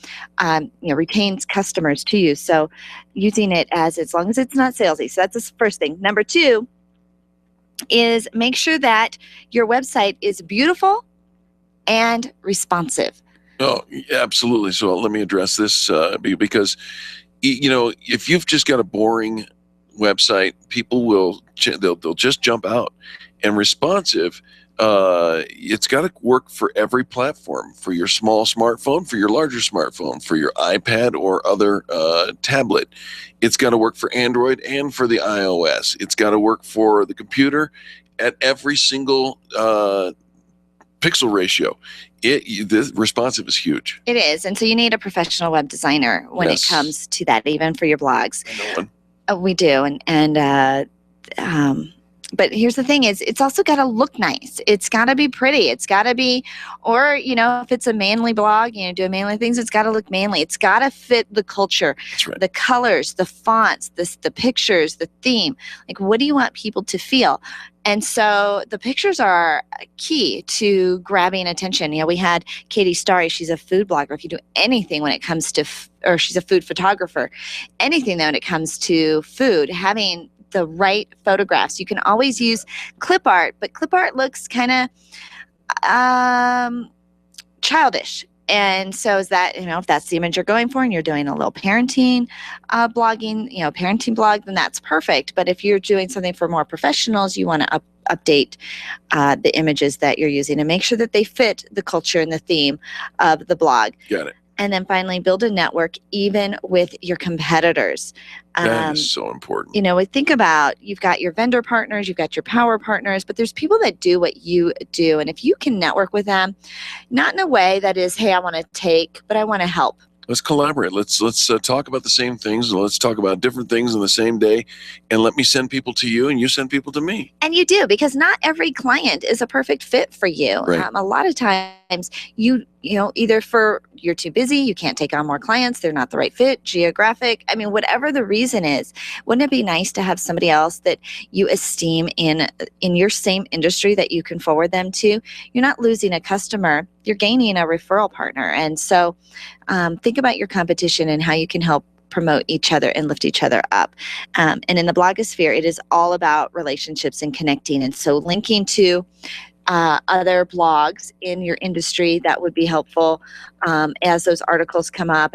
retains customers to you. So using it as long as it's not salesy. So that's the first thing. Number two is make sure that your website is beautiful and responsive. Oh, absolutely. So let me address this because, if you've just got a boring website, people they'll just jump out. And responsive, it's got to work for every platform, for your small smartphone, for your larger smartphone, for your iPad or other tablet. It's got to work for Android and for the iOS. It's got to work for the computer at every single pixel ratio. This responsive is huge. It is. And so you need a professional web designer when it comes to that, even for your blogs. I know one. We do. But here's the thing is, it's also got to look nice. It's got to be pretty. It's got to be, or, if it's a manly blog, doing manly things, it's got to look manly. It's got to fit the culture, the colors, the fonts, the pictures, the theme. Like, what do you want people to feel? And so the pictures are key to grabbing attention. We had Katie Starry. She's a food blogger. If you do anything when it comes to, or she's a food photographer, anything when it comes to food, having the right photographs. You can always use clip art, but clip art looks kind of childish. And so is that, if that's the image you're going for and you're doing a little parenting blogging, parenting blog, then that's perfect. But if you're doing something for more professionals, you want to update the images that you're using and make sure that they fit the culture and the theme of the blog. Got it. And then finally, build a network even with your competitors. That is so important. We think about, you've got your vendor partners, you've got your power partners, but there's people that do what you do. And if you can network with them, not in a way that is, hey, I want to take, but I want to help. Let's collaborate. Let's talk about the same things, and let's talk about different things on the same day. And let me send people to you, and you send people to me. And you do, because not every client is a perfect fit for you. Right. A lot of times, either you're too busy, you can't take on more clients, they're not the right fit, geographic. I mean, whatever the reason is, wouldn't it be nice to have somebody else that you esteem in your same industry that you can forward them to? You're not losing a customer, you're gaining a referral partner. And so think about your competition and how you can help promote each other and lift each other up. And in the blogosphere, it is all about relationships and connecting. And so linking to other blogs in your industry, that would be helpful as those articles come up.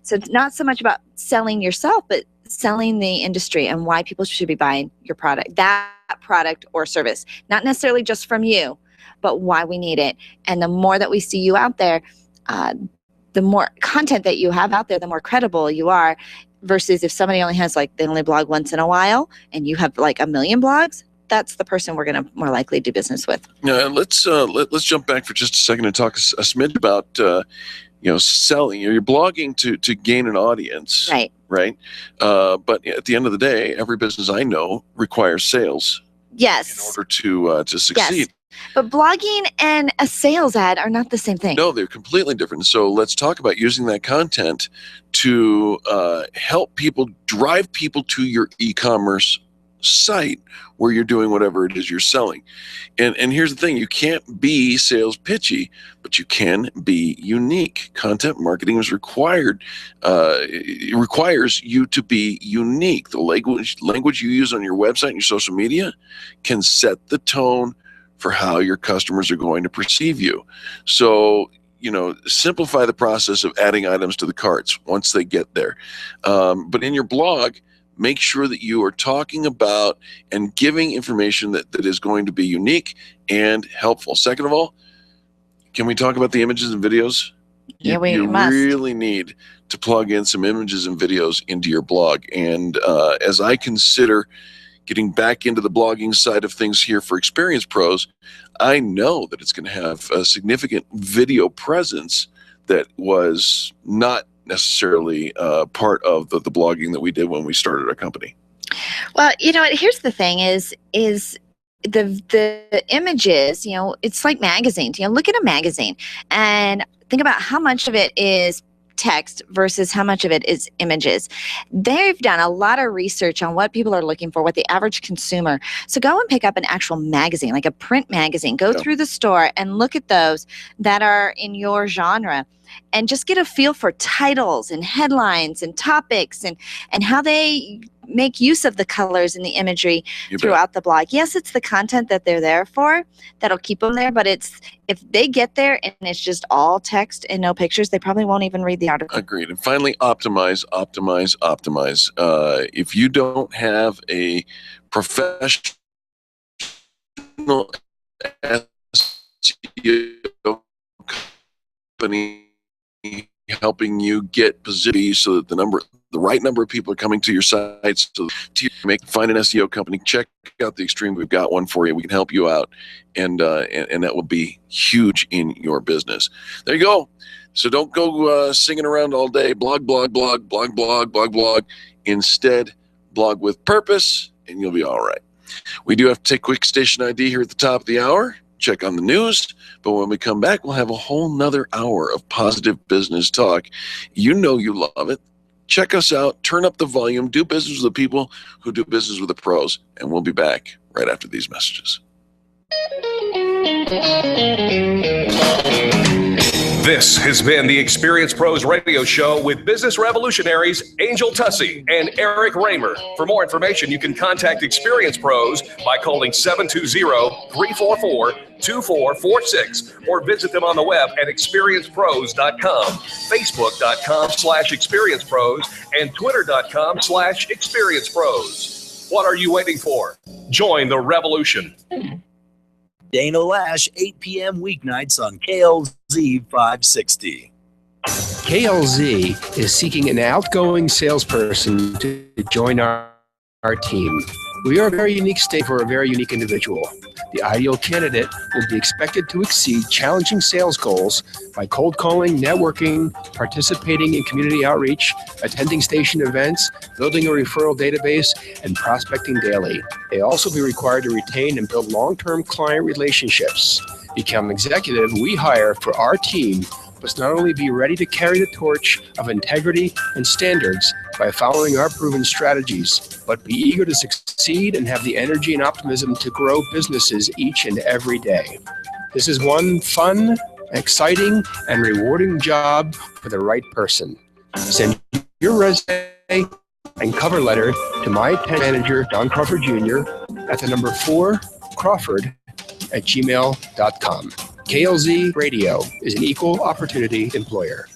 So it's not so much about selling yourself, but selling the industry and why people should be buying your product, that product or service, not necessarily just from you, but why we need it. And the more that we see you out there, the more content that you have out there, the more credible you are, versus if somebody only has like, they only blog once in a while and you have like 1 million blogs, that's the person we're going to more likely do business with. Now, let's jump back for just a second and talk a smidge about selling. You're blogging to gain an audience, right? But at the end of the day, every business I know requires sales. Yes. In order to succeed. Yes. But blogging and a sales ad are not the same thing. No, they're completely different. So let's talk about using that content to help people, drive people to your e-commerce site where you're doing whatever it is you're selling. And here's the thing, you can't be sales pitchy, but you can be unique. Content marketing is required. It requires you to be unique. The language you use on your website and your social media can set the tone for how your customers are going to perceive you. So, simplify the process of adding items to the carts once they get there. But in your blog, make sure that you are talking about and giving information that is going to be unique and helpful. Second of all, can we talk about the images and videos? Yeah, you must. really need to plug in some images and videos into your blog. And as I consider getting back into the blogging side of things here for Experience Pros, I know that it's going to have a significant video presence that was not necessarily part of the blogging that we did when we started our company. Well, here's the thing is the images, it's like magazines. Look at a magazine and think about how much of it is text versus how much of it is images. They've done a lot of research on what people are looking for, what the average consumer. So go and pick up an actual magazine, like a print magazine. Go through the store and look at those that are in your genre and just get a feel for titles and headlines and topics and how they make use of the colors and the imagery throughout the blog. Yes, it's the content that they're there for that'll keep them there, but if they get there and it's just all text and no pictures, they probably won't even read the article. Agreed. And finally, optimize. If you don't have a professional SEO company helping you get positioned so that the right number of people are coming to your sites, so find an SEO company, check out the Extreme. We've got one for you. We can help you out, and that will be huge in your business. There you go. So don't go singing around all day. Blog. Instead, blog with purpose, and you'll be all right. We do have to take quick station ID here at the top of the hour. Check on the news, but when we come back, we'll have a whole nother hour of positive business talk. You know you love it. Check us out, turn up the volume, do business with the people who do business with the pros, and we'll be back right after these messages. This has been the Experience Pros Radio Show with business revolutionaries Angel Tussey and Eric Raymer. For more information, you can contact Experience Pros by calling 720-344-2446 or visit them on the web at experiencepros.com, facebook.com/experiencepros, and twitter.com/experiencepros. What are you waiting for? Join the revolution. Dana Lash, 8 p.m. weeknights on KLZ 560. KLZ is seeking an outgoing salesperson to join our team. We are a very unique state for a very unique individual. The ideal candidate will be expected to exceed challenging sales goals by cold calling, networking, participating in community outreach, attending station events, building a referral database, and prospecting daily. They also be required to retain and build long-term client relationships. Become executive, we hire for our team must not only be ready to carry the torch of integrity and standards by following our proven strategies, but be eager to succeed and have the energy and optimism to grow businesses each and every day. This is one fun, exciting, and rewarding job for the right person. Send your resume and cover letter to my manager, Don Crawford Jr., at the number 4 Crawford@gmail.com. KLZ Radio is an equal opportunity employer.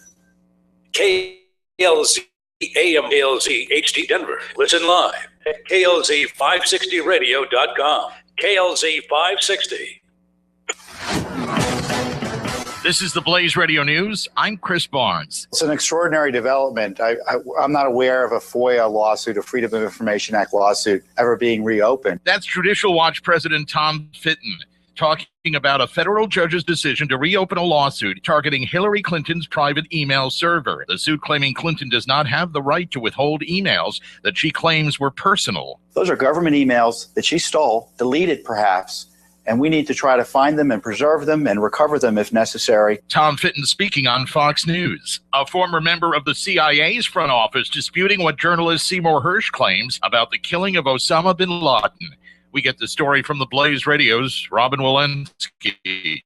KLZ AM KLZ HD Denver. Listen live at KLZ560radio.com. KLZ 560. This is the Blaze Radio News. I'm Chris Barnes. It's an extraordinary development. I'm not aware of a FOIA lawsuit, a Freedom of Information Act lawsuit, ever being reopened. That's Judicial Watch President Tom Fitton talking about a federal judge's decision to reopen a lawsuit targeting Hillary Clinton's private email server. The suit claiming Clinton does not have the right to withhold emails that she claims were personal. Those are government emails that she stole, deleted perhaps, and we need to try to find them and preserve them and recover them if necessary. Tom Fitton speaking on Fox News. A former member of the CIA's front office disputing what journalist Seymour Hersh claims about the killing of Osama bin Laden. We get the story from the Blaze Radio's Robin Walensky.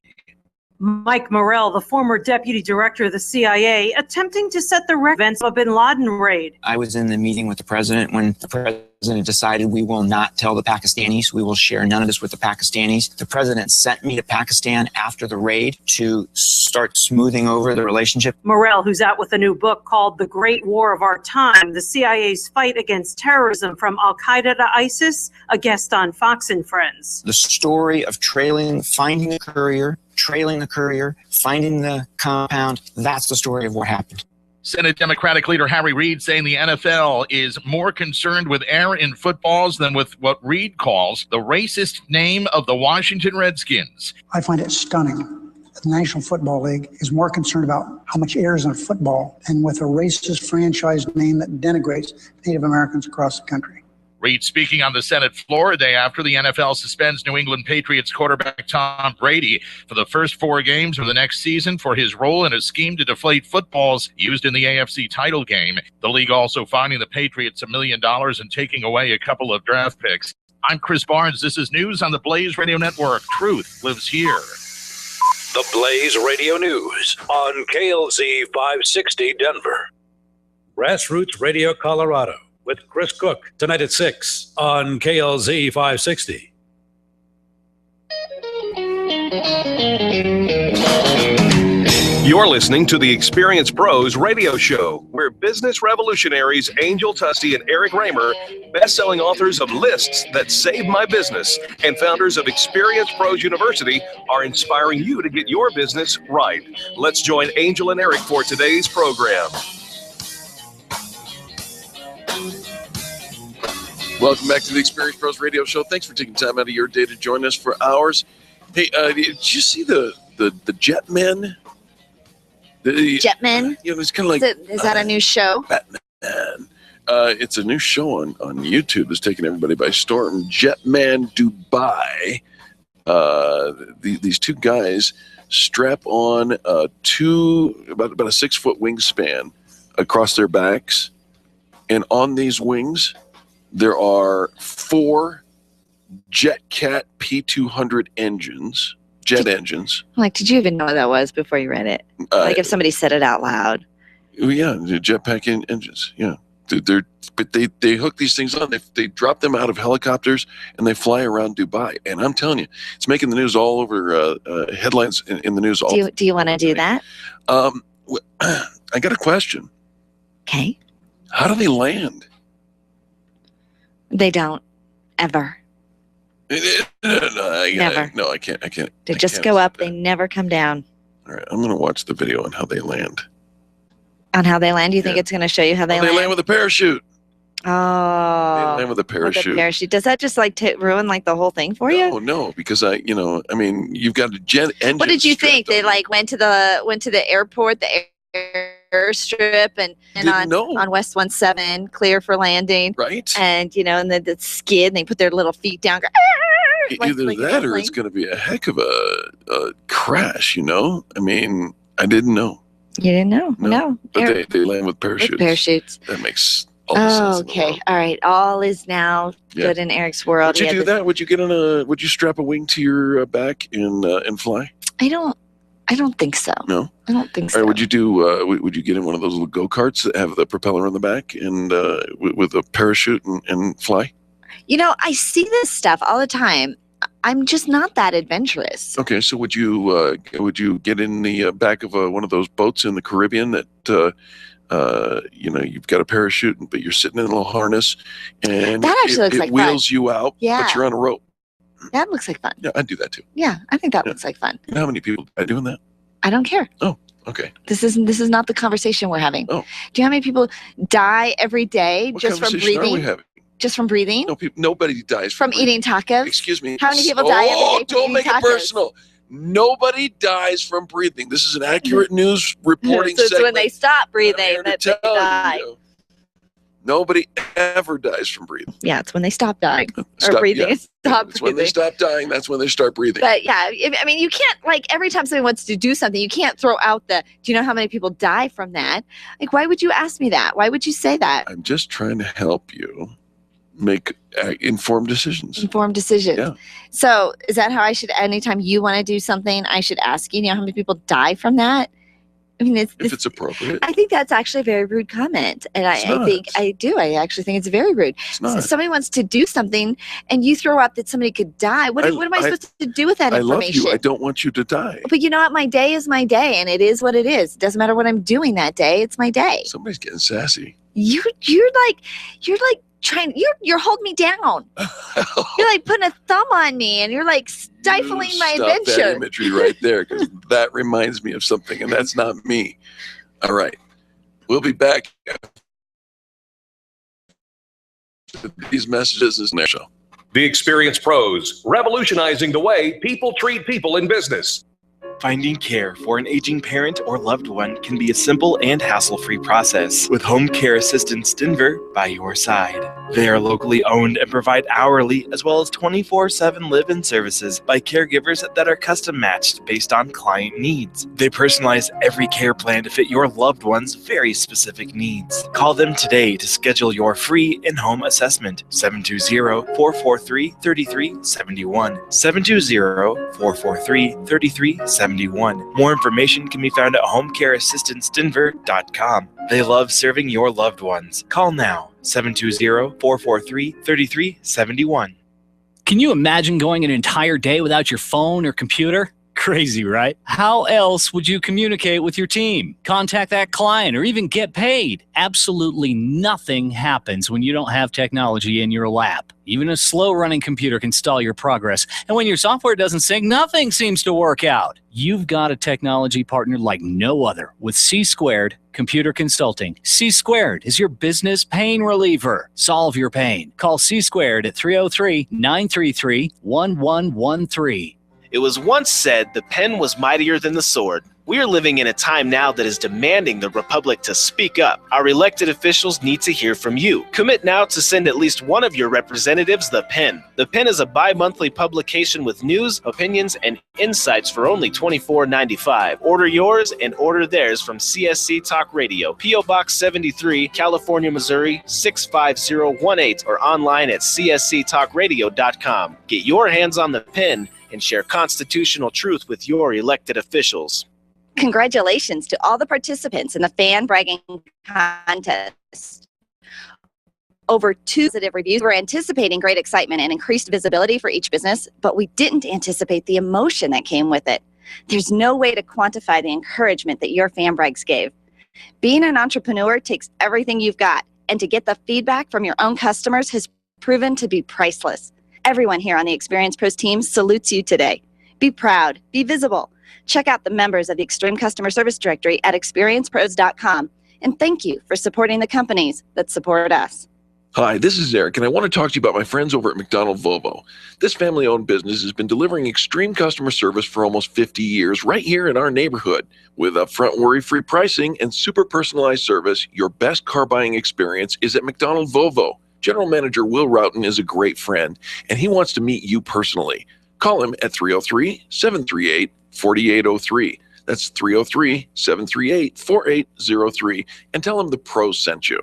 Mike Morrell, the former deputy director of the CIA, attempting to set the record of a bin Laden raid. I was in the meeting with the president when the president decided we will not tell the Pakistanis. We will share none of this with the Pakistanis. The president sent me to Pakistan after the raid to start smoothing over the relationship. Morrell, who's out with a new book called The Great War of Our Time, the CIA's fight against terrorism from Al-Qaeda to ISIS, a guest on Fox and Friends. The story of finding the courier, trailing the courier, finding the compound, that's the story of what happened. Senate Democratic leader Harry Reid saying the NFL is more concerned with error in footballs than with what Reid calls the racist name of the Washington Redskins. I find it stunning that the National Football League is more concerned about how much error is in football than with a racist franchise name that denigrates Native Americans across the country. Reid speaking on the Senate floor a day after the NFL suspends New England Patriots quarterback Tom Brady for the first 4 games of the next season for his role in a scheme to deflate footballs used in the AFC title game. The league also fining the Patriots $1 million and taking away a couple of draft picks. I'm Chris Barnes. This is news on the Blaze Radio Network. Truth lives here. The Blaze Radio News on KLZ 560 Denver. Grassroots Radio Colorado with Chris Cook tonight at 6 on KLZ 560. You're listening to the Experience Pros radio show, where business revolutionaries Angel Tussey and Eric Raymer, best-selling authors of Lists That Saved My Business, and founders of Experience Pros University, are inspiring you to get your business right. Let's join Angel and Eric for today's program. Welcome back to the Experience Pros Radio Show. Thanks for taking time out of your day to join us for ours. Hey, did you see the Jetmen? Jetmen? Yeah, it's kind of like is that a new show? Batman. It's a new show on YouTube that's taking everybody by storm. Jetman Dubai. These two guys strap on about a 6-foot wingspan across their backs, and on these wings there are 4 JetCat P200 engines, engines. Like, did you even know what that was before you read it? Like if somebody said it out loud. Yeah, the jetpack engines. Yeah, but they hook these things on. They drop them out of helicopters and they fly around Dubai. And I'm telling you, it's making the news all over. Headlines in the news. Do you want to do that? I got a question. Okay. How do they land? They don't ever. Never. No, I can't. They just go up. They never come down. All right, I'm going to watch the video on how they land. On how they land? You think it's going to show you how they land? They land with a parachute. Oh. They land with a parachute. With a parachute. Does that just like ruin like the whole thing for you? No, because you've got a jet engine. What did you think? They like went to the airport, the airstrip, and on West 17, clear for landing. Right. And and then the skid, and they put their little feet down. Either that or it's going to be a heck of a crash, I mean, I didn't know. You didn't know? No. But they land with parachutes. With parachutes. That makes all the sense. Okay. All right. All is now good in Eric's world. Would you do that? Would you would you strap a wing to your back and fly? I don't think so. No? I don't think so. Or would you would you get in one of those little go-karts that have the propeller on the back and with a parachute and fly? I see this stuff all the time. I'm just not that adventurous. Okay, so would you get in the back of one of those boats in the Caribbean that You've got a parachute, but you're sitting in a little harness, and That actually looks like wheels fun. you out, Yeah. but you're on a rope. That looks like fun. Yeah, I'd do that too. Yeah, I think that looks like fun. You know how many people are doing that? I don't care. Oh, okay. This is not the conversation we're having. Oh. Do you know how many people die every day What just from conversation breathing? are we having? Just from breathing? No, nobody dies From eating tacos? Excuse me. How many people die every day from Don't eating make tacos? it personal. Nobody dies from breathing. This is an accurate news reporting So it's segment. when they stop breathing that they tell die. you. Nobody ever dies from breathing. Yeah, it's when they stop dying or Stop- breathing. yeah. Stop It's when they breathing. stop dying. That's when they start breathing. But yeah, I mean, you can't, like, every time somebody wants to do something, you can't throw out do you know how many people die from that? Like, why would you ask me that? Why would you say that? I'm just trying to help you make informed decisions. Informed decisions. Yeah. So is that how I should, anytime you want to do something, I should ask you, you know how many people die from that? I mean, If it's appropriate. I think that's actually a very rude comment. And I actually think it's very rude. not. So somebody wants to do something and you throw up that somebody could die. What am I supposed to do with that I love information? you. I don't want you to die. But you know what? My day is my day and it is what it is. It doesn't matter what I'm doing that day. It's my day. Somebody's getting sassy. You're like trying, you're holding me down. You're like putting a thumb on me and you're like stifling my Stop that adventure. imagery right there, because that reminds me of something, and that's not me. All right. We'll be back. These messages is next show. The Experience Pros, revolutionizing the way people treat people in business. Finding care for an aging parent or loved one can be a simple and hassle-free process with Home Care Assistance Denver by your side. They are locally owned and provide hourly as well as 24/7 live-in services by caregivers that are custom matched based on client needs. They personalize every care plan to fit your loved one's very specific needs. Call them today to schedule your free in-home assessment. 720-443-3371. 720-443-3371. More information can be found at homecareassistancedenver.com. They love serving your loved ones. Call now, 720-443-3371. Can you imagine going an entire day without your phone or computer? Crazy, right? How else would you communicate with your team, contact that client, or even get paid? Absolutely nothing happens when you don't have technology in your lap. Even a slow-running computer can stall your progress. And when your software doesn't sync, nothing seems to work out. You've got a technology partner like no other with C-Squared Computer Consulting. C-Squared is your business pain reliever. Solve your pain. Call C-Squared at 303-933-1113. It was once said the pen was mightier than the sword. We are living in a time now that is demanding the Republic to speak up. Our elected officials need to hear from you. Commit now to send at least one of your representatives the pen. The pen is a bi-monthly publication with news, opinions, and insights for only $24.95. Order yours and order theirs from CSC Talk Radio, P.O. Box 73, California, Missouri 65018, or online at csctalkradio.com. Get your hands on the pen and share constitutional truth with your elected officials. Congratulations to all the participants in the fan bragging contest. Over 2 positive reviews. We're anticipating great excitement and increased visibility for each business, but we didn't anticipate the emotion that came with it. There's no way to quantify the encouragement that your fan brags gave. Being an entrepreneur takes everything you've got, and to get the feedback from your own customers has proven to be priceless. Everyone here on the Experience Pros team salutes you today. Be proud, be visible. Check out the members of the Extreme Customer Service Directory at experiencepros.com. And thank you for supporting the companies that support us. Hi, this is Eric, and I want to talk to you about my friends over at McDonald Volvo. This family-owned business has been delivering extreme customer service for almost 50 years right here in our neighborhood. With upfront worry-free pricing and super personalized service, your best car buying experience is at McDonald Volvo. General Manager Will Roughton is a great friend, and he wants to meet you personally. Call him at 303-738-4803. That's 303-738-4803, and tell him the pros sent you.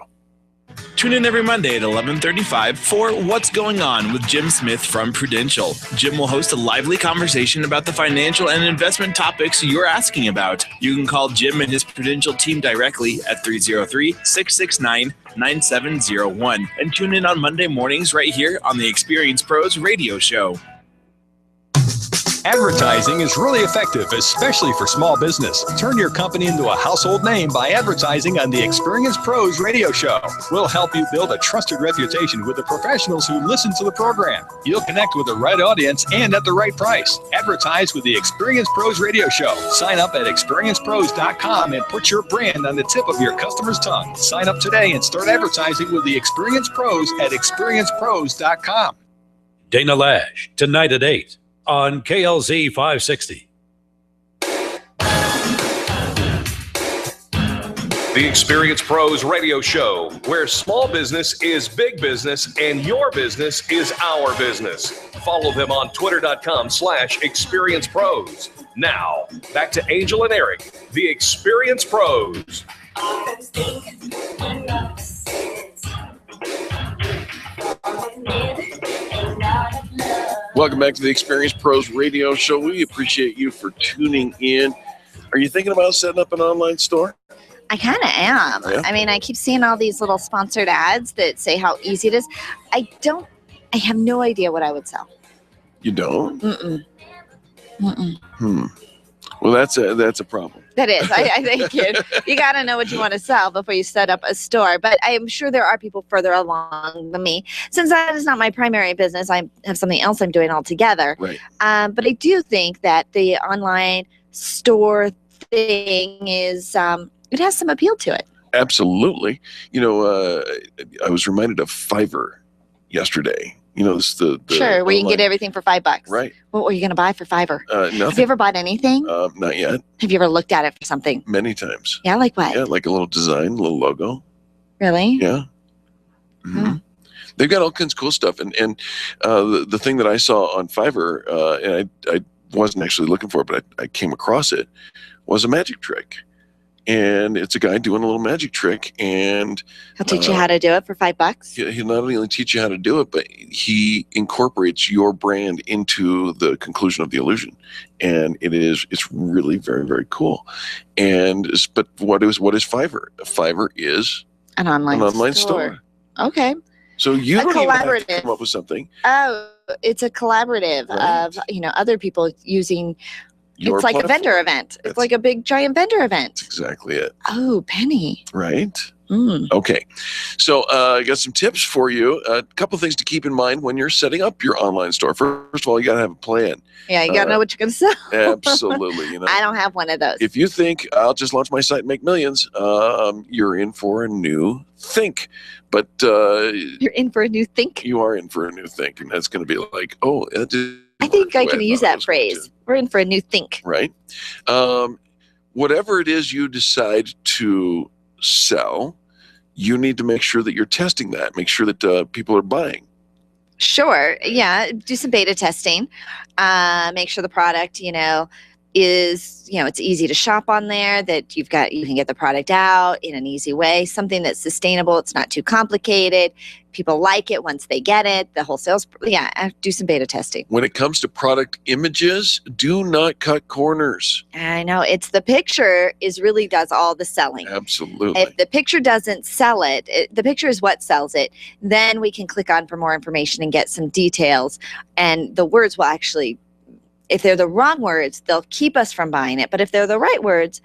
Tune in every Monday at 11:35 for What's Going On with Jim Smith from Prudential. Jim will host a lively conversation about the financial and investment topics you're asking about. You can call Jim and his Prudential team directly at 303-669-9701 and tune in on Monday mornings right here on the Experience Pros radio show. Advertising is really effective, especially for small business. Turn your company into a household name by advertising on the Experience Pros radio show. We'll help you build a trusted reputation with the professionals who listen to the program. You'll connect with the right audience and at the right price. Advertise with the Experience Pros radio show. Sign up at experiencepros.com and put your brand on the tip of your customer's tongue. Sign up today and start advertising with the Experience Pros at experiencepros.com. Dana Lash, tonight at 8 on KLZ 560. The Experience Pros radio show, where small business is big business and your business is our business. Follow them on twitter.com/experiencepros. Now, back to Angel and Eric, the Experience Pros. Welcome back to the Experience Pros radio show. We appreciate you for tuning in. Are you thinking about setting up an online store? I kind of am. Yeah. I mean, I keep seeing all these little sponsored ads that say how easy it is. I have no idea what I would sell. You don't? Mm-mm. Well, that's a problem. That is. I think you got to know what you want to sell before you set up a store. But I am sure there are people further along than me. Since that is not my primary business, I have something else I'm doing altogether. Right. But I do think that the online store thing is, it has some appeal to it. Absolutely. I was reminded of Fiverr yesterday. This the Sure, where you can get everything for $5. Right. What were you going to buy for $5? Nothing. Have you ever bought anything? Not yet. Have you ever looked at it for something? Many times. Yeah, like what? Yeah, like a little design, a little logo. Really? Yeah. Mm-hmm. They've got all kinds of cool stuff. And the thing that I saw on Fiverr, and I wasn't actually looking for it, but I came across it, was a magic trick. And it's a guy doing a little magic trick, and He'll teach you how to do it for $5. He'll not only teach you how to do it, but he incorporates your brand into the conclusion of the illusion, and it's really very, very cool. But what is Fiverr? Fiverr is an online store. Okay. So you A don't even have to collaborative. come up with something. Oh, it's a collaborative of other people using. Your It's like a platform. vendor event. It's like a big giant vendor event. Exactly it. Oh, Penny. Right. Mm. Okay. So I got some tips for you. A couple things to keep in mind when you're setting up your online store. First of all, you got to have a plan. Yeah, you got to know what you're going to sell. Absolutely. I don't have one of those. If you think I'll just launch my site and make millions, you're in for a new think. But you're in for a new think. You are in for a new think, and that's going to be like, oh, I think I can use that phrase. We're in for a new think. Right. Whatever it is you decide to sell, you need to make sure that you're testing that. Make sure that people are buying. Sure. Yeah. Do some beta testing. Make sure the product, is, it's easy to shop on there, that you can get the product out in an easy way, something that's sustainable. It's not too complicated. People like it once they get it. The whole sales. Yeah. Do some beta testing. When it comes to product images, do not cut corners. I know it's the picture really does all the selling. Absolutely. If the picture doesn't sell it, the picture is what sells it. Then we can click on for more information and get some details. And the words will actually, if they're the wrong words, they'll keep us from buying it. But if they're the right words,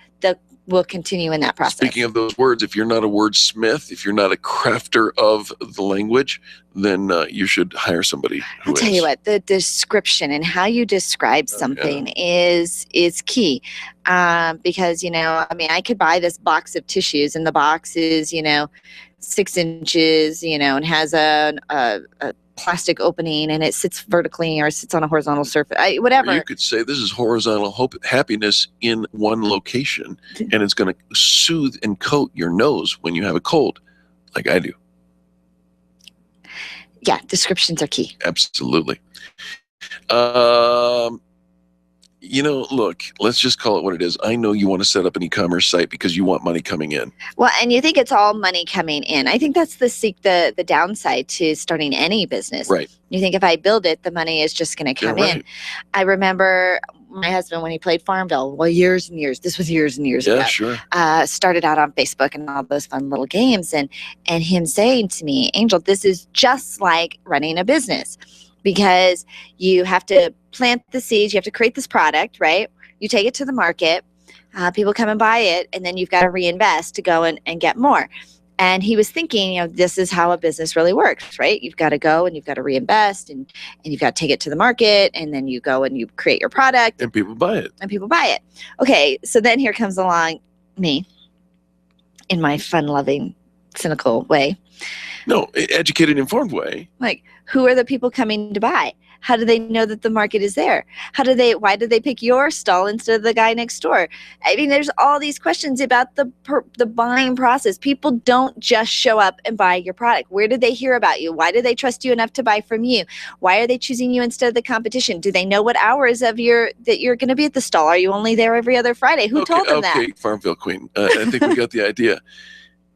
we'll continue in that process. Speaking of those words, if you're not a wordsmith, if you're not a crafter of the language, then you should hire somebody who I'll tell you what, the description and how you describe something is key. Because, I could buy this box of tissues, and the box is, 6 inches, and has a plastic opening, and it sits vertically or sits on a horizontal surface, whatever. Or you could say this is horizontal happiness in one location, and it's going to soothe and coat your nose when you have a cold, like I do. Yeah, descriptions are key. Absolutely. Look, let's just call it what it is. I know you want to set up an e-commerce site because you want money coming in. Well, and you think it's all money coming in. I think that's the downside to starting any business. Right. You think if I build it, the money is just going to come in. I remember my husband, when he played Farmville, years and years, this was years and years ago. Yeah, sure. Started out on Facebook and all those fun little games, and him saying to me, Angel, this is just like running a business, because you have to plant the seeds. You have to create this product, right? You take it to the market. People come and buy it, and then you've got to reinvest to go and get more. And he was thinking, this is how a business really works, right? You've got to go and you've got to reinvest and you've got to take it to the market, and then you go and you create your product. And people buy it. Okay, so then here comes along me in my fun-loving, cynical way. No, educated, informed way. Like, who are the people coming to buy? How do they know that the market is there? Why did they pick your stall instead of the guy next door? I mean, there's all these questions about the buying process. People don't just show up and buy your product. Where did they hear about you? Why do they trust you enough to buy from you? Why are they choosing you instead of the competition? Do they know what hours that you're going to be at the stall? Are you only there every other Friday? Who told them that? Okay, Farmville Queen. I think we got the idea.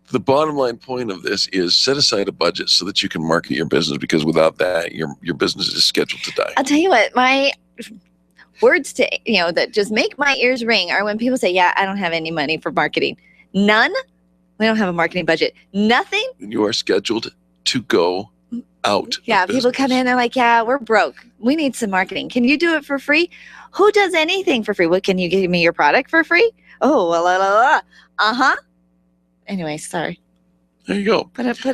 The bottom line point of this is set aside a budget so that you can market your business, because without that, your business is scheduled to die. I'll tell you what, my words to, that just make my ears ring are when people say, yeah, I don't have any money for marketing. None? We don't have a marketing budget. Nothing? You are scheduled to go out. Yeah, people come in, they're like, yeah, we're broke. We need some marketing. Can you do it for free? Who does anything for free? What, can you give me your product for free? Oh, well, uh-huh. Anyway, sorry. There you go.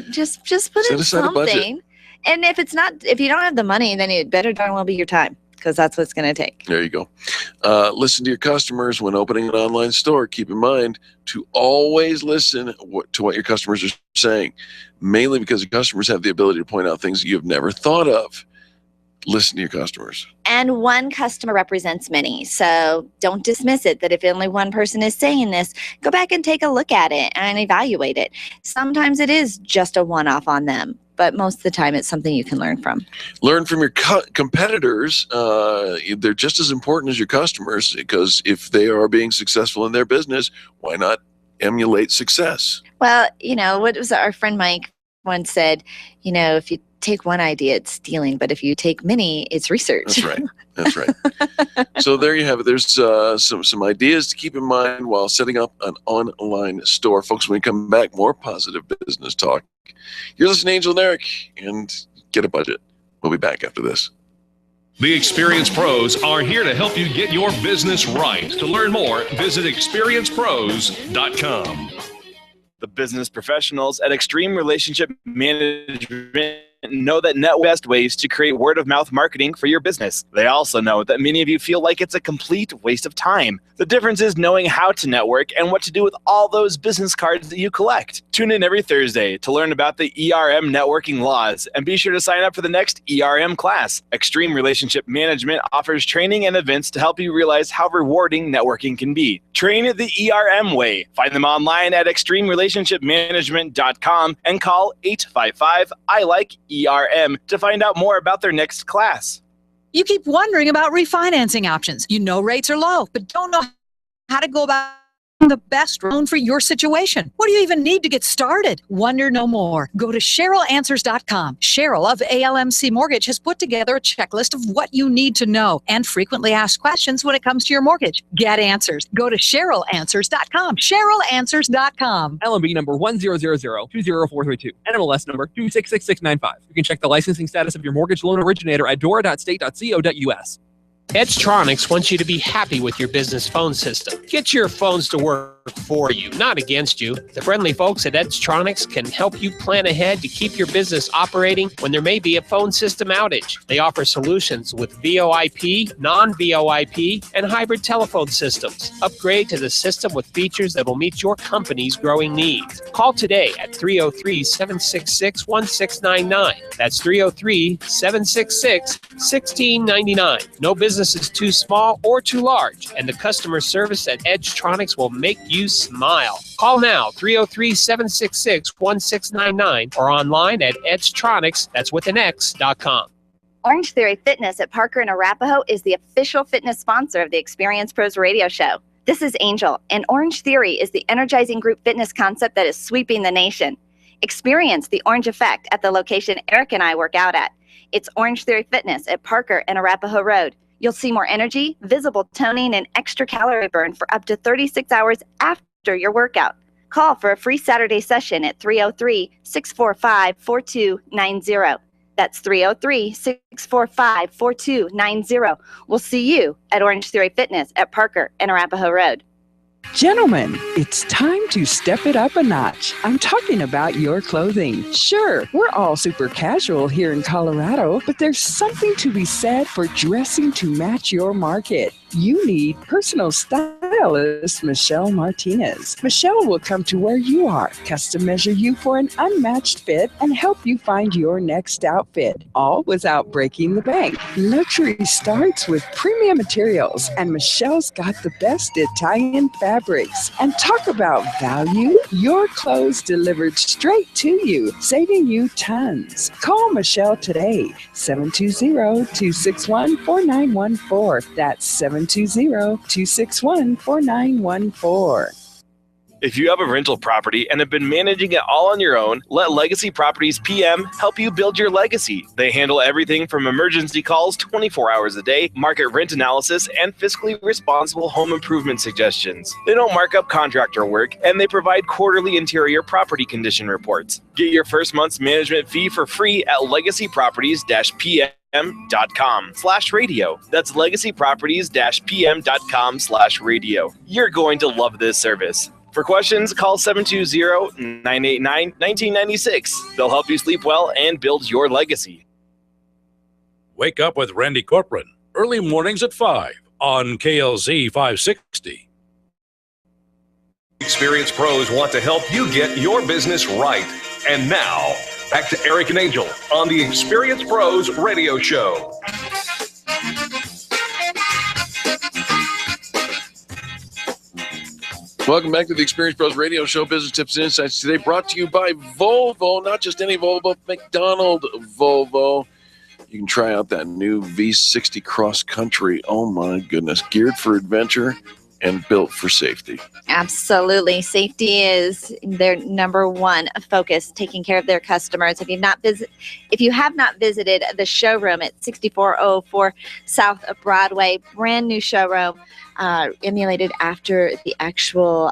Just put in something. And if you don't have the money, then it better darn well be your time, because that's what it's going to take. There you go. Listen to your customers when opening an online store. Keep in mind to always listen to what your customers are saying, mainly because your customers have the ability to point out things that you've never thought of. Listen to your customers. And one customer represents many. So don't dismiss it that if only one person is saying this, go back and take a look at it and evaluate it. Sometimes it is just a one-off on them, but most of the time it's something you can learn from. Learn from your competitors. They're just as important as your customers, because if they are being successful in their business, why not emulate success? Well, what was our friend Mike once said, if you take one idea, it's stealing, but if you take many, it's research. That's right. So there you have it. There's some ideas to keep in mind while setting up an online store. Folks, when we come back, more positive business talk. You're listening to Angel and Eric, and get a budget. We'll be back after this. The Experience Pros are here to help you get your business right. To learn more, visit experiencepros.com. The business professionals at Extreme Relationship Management know that net best ways to create word-of-mouth marketing for your business. They also know that many of you feel like it's a complete waste of time. The difference is knowing how to network and what to do with all those business cards that you collect. Tune in every Thursday to learn about the ERM networking laws, and be sure to sign up for the next ERM class. Extreme Relationship Management offers training and events to help you realize how rewarding networking can be. Train it the ERM way. Find them online at extremerelationshipmanagement.com and call 855-I-LIKE-ERM to find out more about their next class. You keep wondering about refinancing options. You know rates are low, but don't know how to go about the best loan for your situation. What do you even need to get started? Wonder no more. Go to CherylAnswers.com. Cheryl of ALMC Mortgage has put together a checklist of what you need to know and frequently asked questions when it comes to your mortgage. Get answers. Go to CherylAnswers.com. CherylAnswers.com. LMB number 100020432. NMLS number 266695. You can check the licensing status of your mortgage loan originator at dora.state.co.us. Edgetronics wants you to be happy with your business phone system. Get your phones to work for you, not against you. The friendly folks at Edgetronics can help you plan ahead to keep your business operating when there may be a phone system outage. They offer solutions with VoIP, non-VoIP, and hybrid telephone systems. Upgrade to the system with features that will meet your company's growing needs. Call today at 303-766-1699. That's 303-766-1699. No business is too small or too large, and the customer service at Edgetronics will make you smile. Call now, 303-766-1699, or online at edgetronics, that's with an X.com. Orange Theory Fitness at Parker and Arapahoe is the official fitness sponsor of the Experience Pros radio show. This is Angel, and Orange Theory is the energizing group fitness concept that is sweeping the nation. Experience the orange effect at the location Eric and I work out at. It's Orange Theory Fitness at Parker and Arapahoe Road. You'll see more energy, visible toning, and extra calorie burn for up to 36 hours after your workout. Call for a free Saturday session at 303-645-4290. That's 303-645-4290. We'll see you at Orange Theory Fitness at Parker and Arapahoe Road. Gentlemen, it's time to step it up a notch. I'm talking about your clothing. Sure, we're all super casual here in Colorado, but there's something to be said for dressing to match your market. You need personal stylist Michelle Martinez. Michelle will come to where you are, custom measure you for an unmatched fit, and help you find your next outfit, all without breaking the bank. Luxury starts with premium materials, and Michelle's got the best Italian fabrics. And talk about value, your clothes delivered straight to you, saving you tons. Call Michelle today, 720-261-4914. That's 720-261-4914. If you have a rental property and have been managing it all on your own, let Legacy Properties PM help you build your legacy. They handle everything from emergency calls 24 hours a day, market rent analysis, and fiscally responsible home improvement suggestions. They don't mark up contractor work, and they provide quarterly interior property condition reports. Get your first month's management fee for free at legacyproperties-pm.com/radio. That's legacyproperties-pm.com/radio. You're going to love this service. For questions, call 720-989-1996. They'll help you sleep well and build your legacy. Wake up with Randy Corcoran, early mornings at 5 on KLZ 560. Experienced pros want to help you get your business right. And now, back to Eric and Angel on the Experienced Pros Radio Show. Welcome back to the Experienced Pros Radio Show, Business Tips and Insights. Today brought to you by Volvo, not just any Volvo, McDonald Volvo. You can try out that new V60 Cross Country. Oh my goodness, geared for adventure and built for safety. Absolutely. Safety is their number one focus, taking care of their customers. If you have not visited the showroom at 6404 South of Broadway, brand new showroom, emulated after the actual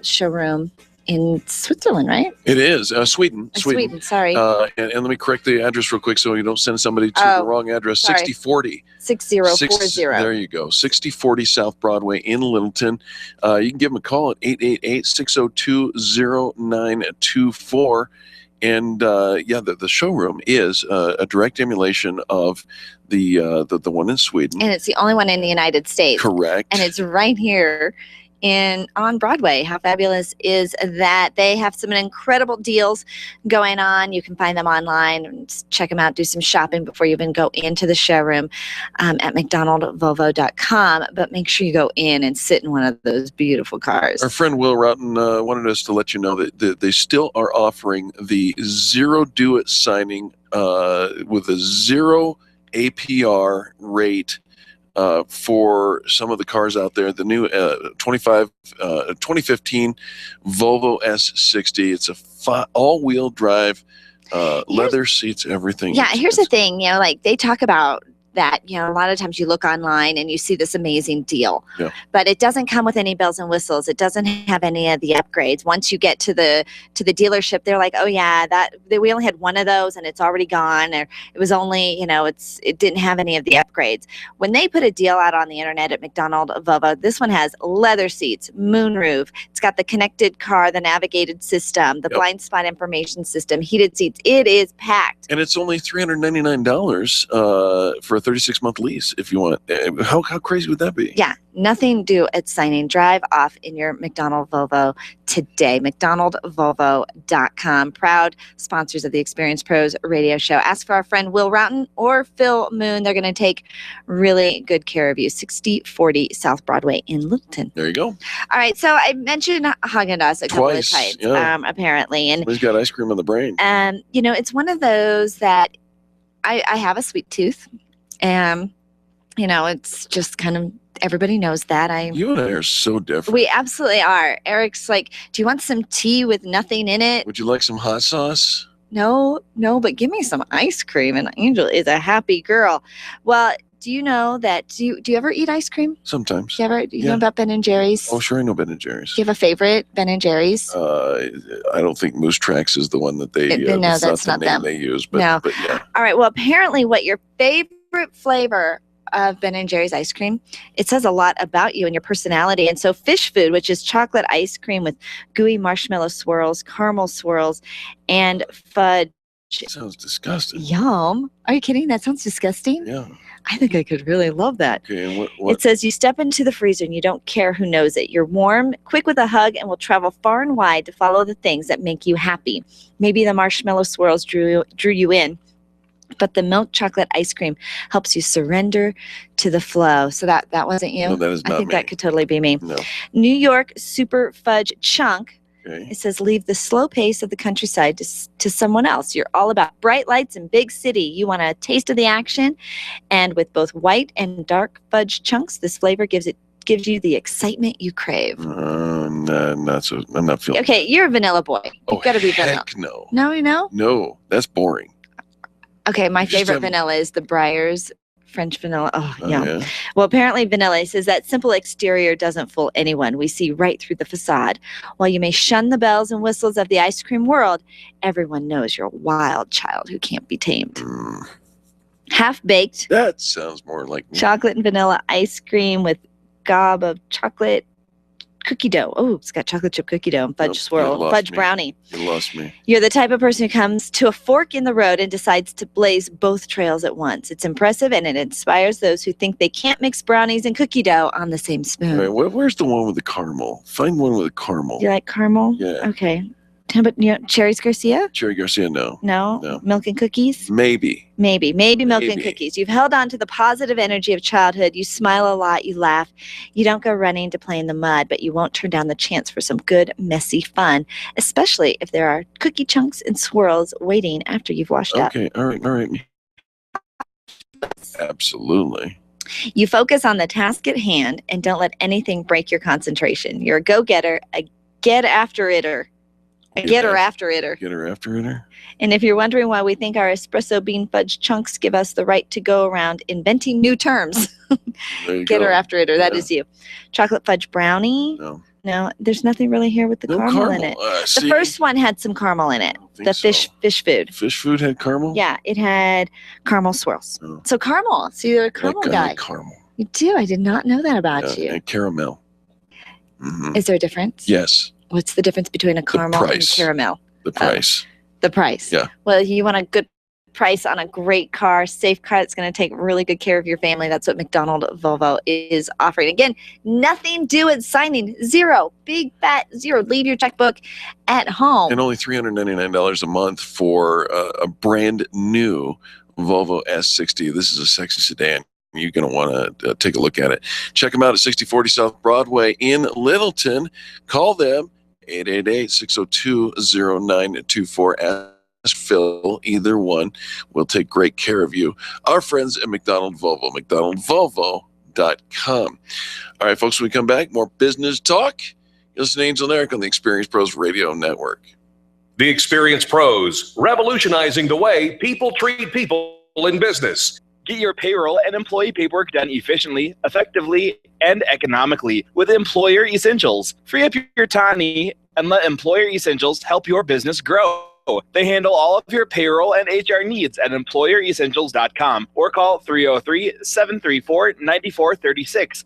showroom in Switzerland, right? It is. Sweden. Sweden, sorry. And let me correct the address real quick so you don't send somebody to the wrong address. Sorry. 6040. 6040. There you go. 6040 South Broadway in Littleton. You can give them a call at 888-602-0924. And the showroom is a direct emulation of the one in Sweden. And it's the only one in the United States. Correct. And it's right here on Broadway. How fabulous is that? They have some incredible deals going on. You can find them online and just check them out, do some shopping before you even go into the showroom at mcdonaldvolvo.com. But make sure you go in and sit in one of those beautiful cars. Our friend Will Roughton wanted us to let you know that they still are offering the zero do-it signing with a zero APR rate for some of the cars out there. The new 2015 Volvo S60. It's a all-wheel drive, leather seats, everything. Yeah, here's the thing. Like they talk about that, a lot of times you look online and you see this amazing deal, but it doesn't come with any bells and whistles. It doesn't have any of the upgrades. Once you get to the dealership, they're like, oh yeah, we only had one of those and it's already gone, or it was only, it didn't have any of the upgrades. When they put a deal out on the internet at McDonald Volvo, this one has leather seats, moonroof. It's got the connected car, the navigated system, the blind spot information system, heated seats. It is packed. And it's only $399 for a 36-month lease if you want. How crazy would that be? Yeah, nothing due at signing. Drive off in your McDonald Volvo today. McDonaldVolvo.com. Proud sponsors of the Experienced Pros Radio Show. Ask for our friend Will Roughton or Phil Moon. They're going to take really good care of you. 6040 South Broadway in Littleton. There you go. All right, so I mentioned Haagen-Dazs a couple of times, apparently. And he's got ice cream on the brain. It's one of those that I have a sweet tooth. It's just kind of, everybody knows that. You and I are so different. We absolutely are. Eric's like, do you want some tea with nothing in it? Would you like some hot sauce? No, but give me some ice cream. And Angel is a happy girl. Well, Do you know that? Do you ever eat ice cream? Sometimes. Do you know about Ben and Jerry's? Oh, sure, I know Ben and Jerry's. Do you have a favorite Ben and Jerry's? I don't think Moose Tracks is the one that they. No, that's not not the name them. they use, but, No. but yeah. All right. Well, apparently, what your favorite flavor of Ben and Jerry's ice cream, it says a lot about you and your personality. And so, fish food, which is chocolate ice cream with gooey marshmallow swirls, caramel swirls, and fudge. Sounds disgusting. Yum! Are you kidding? That sounds disgusting. Yeah. I think I could really love that. Okay, and what? It says you step into the freezer and you don't care who knows it. You're warm, quick with a hug, and will travel far and wide to follow the things that make you happy. Maybe the marshmallow swirls drew you in, but the milk chocolate ice cream helps you surrender to the flow. So that wasn't you? No, that is not I think me. that could totally be me. No. New York Super Fudge Chunk. Okay. It says, leave the slow pace of the countryside to someone else. You're all about bright lights and big city. You want a taste of the action. And with both white and dark fudge chunks, this flavor gives you the excitement you crave. I'm not feeling. Okay, you're a vanilla boy. You've got to be vanilla. Heck no. No, you know? No, that's boring. Okay, my Just favorite have- vanilla is the Breyers French vanilla. Oh, yum. Yeah. Well, apparently vanilla says that simple exterior doesn't fool anyone. We see right through the facade. While you may shun the bells and whistles of the ice cream world, everyone knows you're a wild child who can't be tamed. Half-baked That sounds more like me. chocolate and vanilla ice cream with gob of chocolate cookie dough. Oh, it's got chocolate chip cookie dough and fudge Nope, you swirl, lost fudge me. brownie. You lost me. You're the type of person who comes to a fork in the road and decides to blaze both trails at once. It's impressive and it inspires those who think they can't mix brownies and cookie dough on the same spoon. All right, where's the one with the caramel? Find one with a caramel. Do you like caramel? Yeah. Okay. How about Cherries Garcia? Cherry Garcia, no. No? No. Milk and cookies? Maybe. Maybe milk and Maybe. cookies. You've held on to the positive energy of childhood. You smile a lot. You laugh. You don't go running to play in the mud, but you won't turn down the chance for some good, messy fun, especially if there are cookie chunks and swirls waiting after you've washed up. Okay, all right. Absolutely. You focus on the task at hand and don't let anything break your concentration. You're a go-getter, a get-after-itter. A getter-after-itter. Get her after it. And if you're wondering why we think our espresso bean fudge chunks give us the right to go around inventing new terms, There you getter go. after itter, that Yeah. is you. Chocolate fudge brownie? No. There's nothing really here with the No caramel in caramel. it. The See? first one had some caramel in it. think The so. fish food. Fish food had caramel? Yeah, it had caramel swirls. Oh. So caramel. So you're a I caramel like guy. caramel. You do. I did not know that about Yeah, you. and caramel. Mhm. Is there a difference? Yes, What's the difference between a caramel and price. caramel? the price. The price. Yeah. Well, you want a good price on a great car, safe car that's going to take really good care of your family. That's what McDonald Volvo is offering. Again, nothing due at signing. Zero. Big fat zero. Leave your checkbook at home. And only $399 a month for a brand new Volvo S60. This is a sexy sedan. You're going to want to take a look at it. Check them out at 6040 South Broadway in Littleton. Call them 888-602-0924. Ask Phil. Either one will take great care of you. Our friends at McDonald Volvo, McDonaldVolvo.com. All right, folks, when we come back, more business talk. You're listening to Angel and Eric on the Experience Pros Radio Network. The Experience Pros, revolutionizing the way people treat people in business. Get your payroll and employee paperwork done efficiently, effectively, and economically with Employer Essentials. Free up your time and let Employer Essentials help your business grow. They handle all of your payroll and HR needs at EmployerEssentials.com or call 303-734-9436.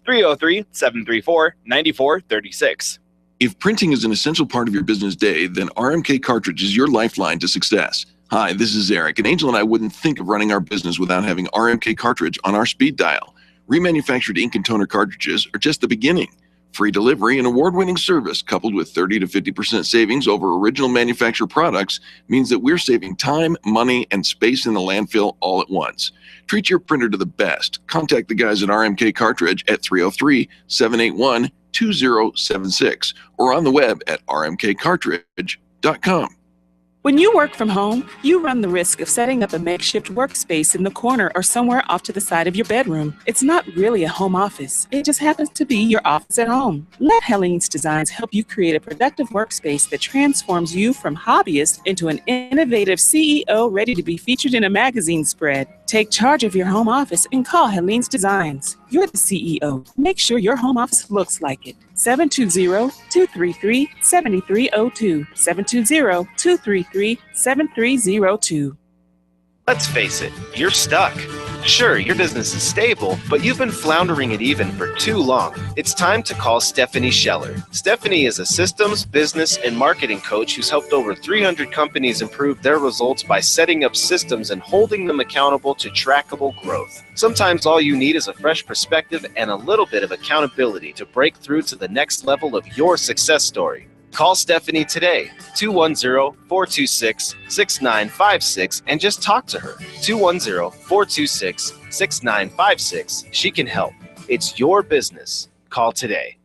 303-734-9436. If printing is an essential part of your business day, then RMK Cartridge is your lifeline to success. Hi, this is Eric, and Angel and I wouldn't think of running our business without having RMK Cartridge on our speed dial. Remanufactured ink and toner cartridges are just the beginning. Free delivery and award-winning service coupled with 30 to 50% savings over original manufacturer products means that we're saving time, money, and space in the landfill all at once. Treat your printer to the best. Contact the guys at RMK Cartridge at 303-781-2076 or on the web at rmkcartridge.com. When you work from home, you run the risk of setting up a makeshift workspace in the corner or somewhere off to the side of your bedroom. It's not really a home office. It just happens to be your office at home. Let Helene's Designs help you create a productive workspace that transforms you from hobbyist into an innovative CEO ready to be featured in a magazine spread. Take charge of your home office and call Helene's Designs. You're the CEO. Make sure your home office looks like it. 720-233-7302. 720-233-7302. Let's face it, you're stuck. Sure, your business is stable, but you've been floundering it even for too long. It's time to call Stephanie Scheller. Stephanie is a systems, business, and marketing coach who's helped over 300 companies improve their results by setting up systems and holding them accountable to trackable growth. Sometimes all you need is a fresh perspective and a little bit of accountability to break through to the next level of your success story. Call Stephanie today, 210-426-6956, and just talk to her. 210-426-6956. She can help. It's your business. Call today.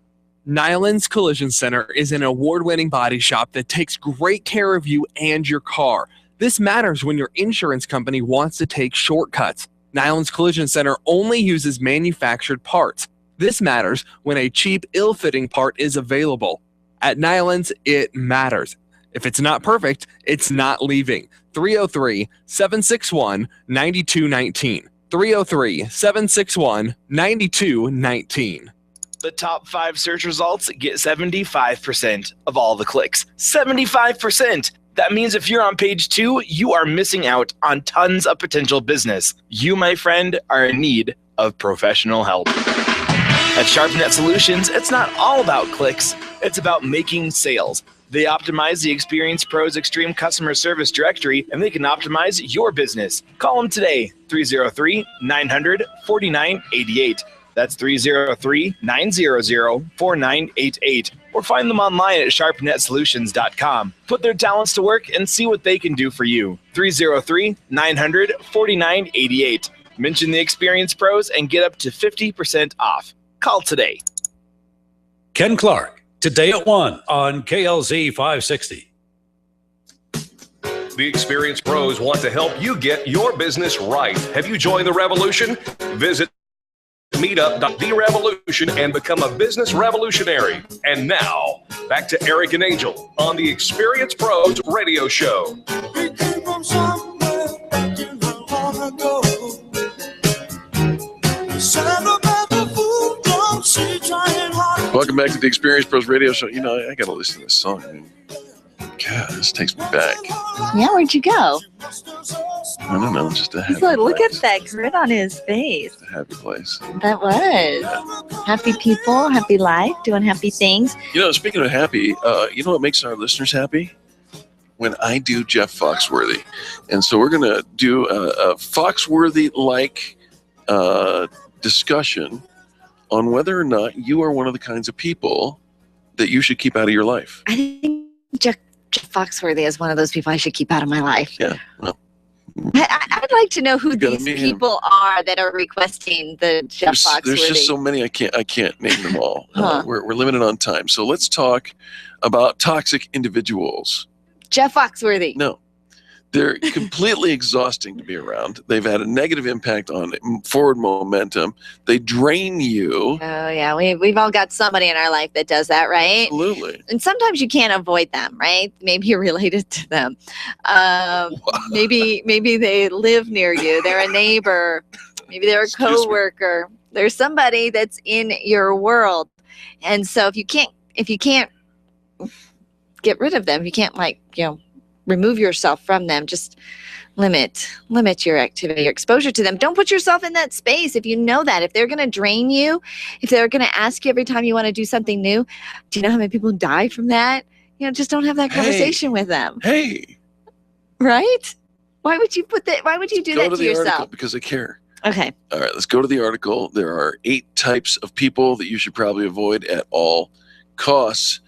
Nyland's Collision Center is an award-winning body shop that takes great care of you and your car. This matters when your insurance company wants to take shortcuts. Nyland's Collision Center only uses manufactured parts. This matters when a cheap, ill-fitting part is available. At Nyland's, it matters. If it's not perfect, it's not leaving. 303-761-9219. 303-761-9219. The top 5 search results get 75% of all the clicks. 75%! That means if you're on page 2, you are missing out on tons of potential business. You, my friend, are in need of professional help. At SharpNet Solutions, it's not all about clicks. It's about making sales. They optimize the Experience Pro's Extreme Customer Service Directory, and they can optimize your business. Call them today, 303-900-4988. That's 303-900-4988. Or find them online at sharpnetsolutions.com. Put their talents to work and see what they can do for you. 303-900-4988. Mention the Experience Pros and get up to 50% off. Call today. Ken Clark, today at 1 on KLZ 560. The Experience Pros want to help you get your business right. Have you joined the revolution? Visit meetup.therevolution and become a business revolutionary. And now, back to Eric and Angel on the Experience Pros radio show. Welcome back to the Experience Pros radio show. You know, I got to listen to this song. I mean, God, this takes me back. Yeah, where'd you go? I don't know, just a happy He's like, look place. at that grin on his face. A happy place. That was. Happy people, happy life, doing happy things. You know, speaking of happy, you know what makes our listeners happy? When I do Jeff Foxworthy. And so we're going to do a Foxworthy-like discussion on whether or not you are one of the kinds of people that you should keep out of your life. I think Jeff Foxworthy is one of those people I should keep out of my life. Yeah, well. I'd like to know who these meet people are that are requesting the Jeff Foxworthy. There's just so many, I can't name them all. Huh. We're limited on time. So let's talk about toxic individuals. Jeff Foxworthy. No. They're completely exhausting to be around. They've had a negative impact on forward momentum. They drain you. Oh, yeah. We've all got somebody in our life that does that, right? Absolutely. And sometimes you can't avoid them, right? Maybe you're related to them. Maybe they live near you. They're a neighbor. Maybe they're a coworker. There's somebody that's in your world. And so if you can't get rid of them, you can't remove yourself from them, just limit your activity, your exposure to them. Don't put yourself in that space if you know that. If they're going to drain you, if they're going to ask you every time you want to do something new, do you know how many people die from that? Just don't have that conversation with them. Hey. Right? Why would you do that to yourself? Article because I care. Okay. All right, let's go to the article. There are 8 types of people that you should probably avoid at all costs.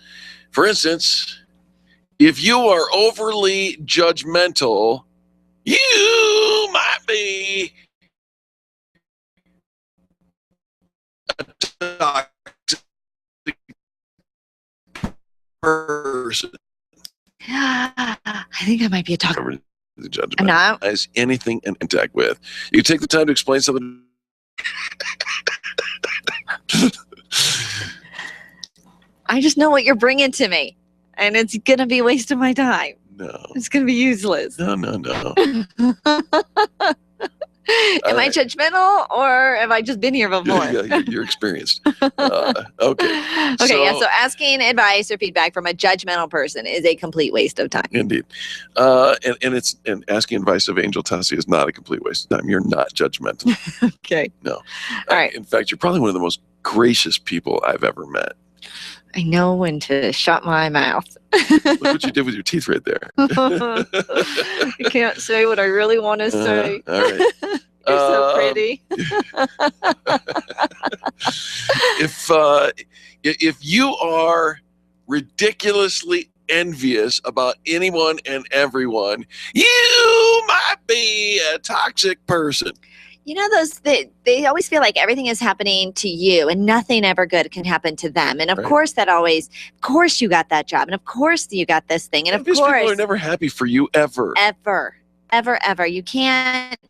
For instance, if you are overly judgmental, you might be a toxic person. I think I might be a toxic. The judgment as anything in contact with. You take the time to explain something. I just know what you're bringing to me. And it's going to be a waste of my time. No. It's going to be useless. No. Am I judgmental or have I just been here before? Yeah, you're experienced. Okay. Okay, so asking advice or feedback from a judgmental person is a complete waste of time. Indeed. And asking advice of Angel Tassi is not a complete waste of time. You're not judgmental. Okay. No. All right. In fact, you're probably one of the most gracious people I've ever met. I know when to shut my mouth. Look what you did with your teeth right there. I can't say what I really want to say. All right. You're so pretty. If you are ridiculously envious about anyone and everyone, you might be a toxic person. You know, they always feel like everything is happening to you and nothing ever good can happen to them. And of course of course you got that job. And of course you got this thing. And of These course. people are never happy for you ever. Ever. You can't.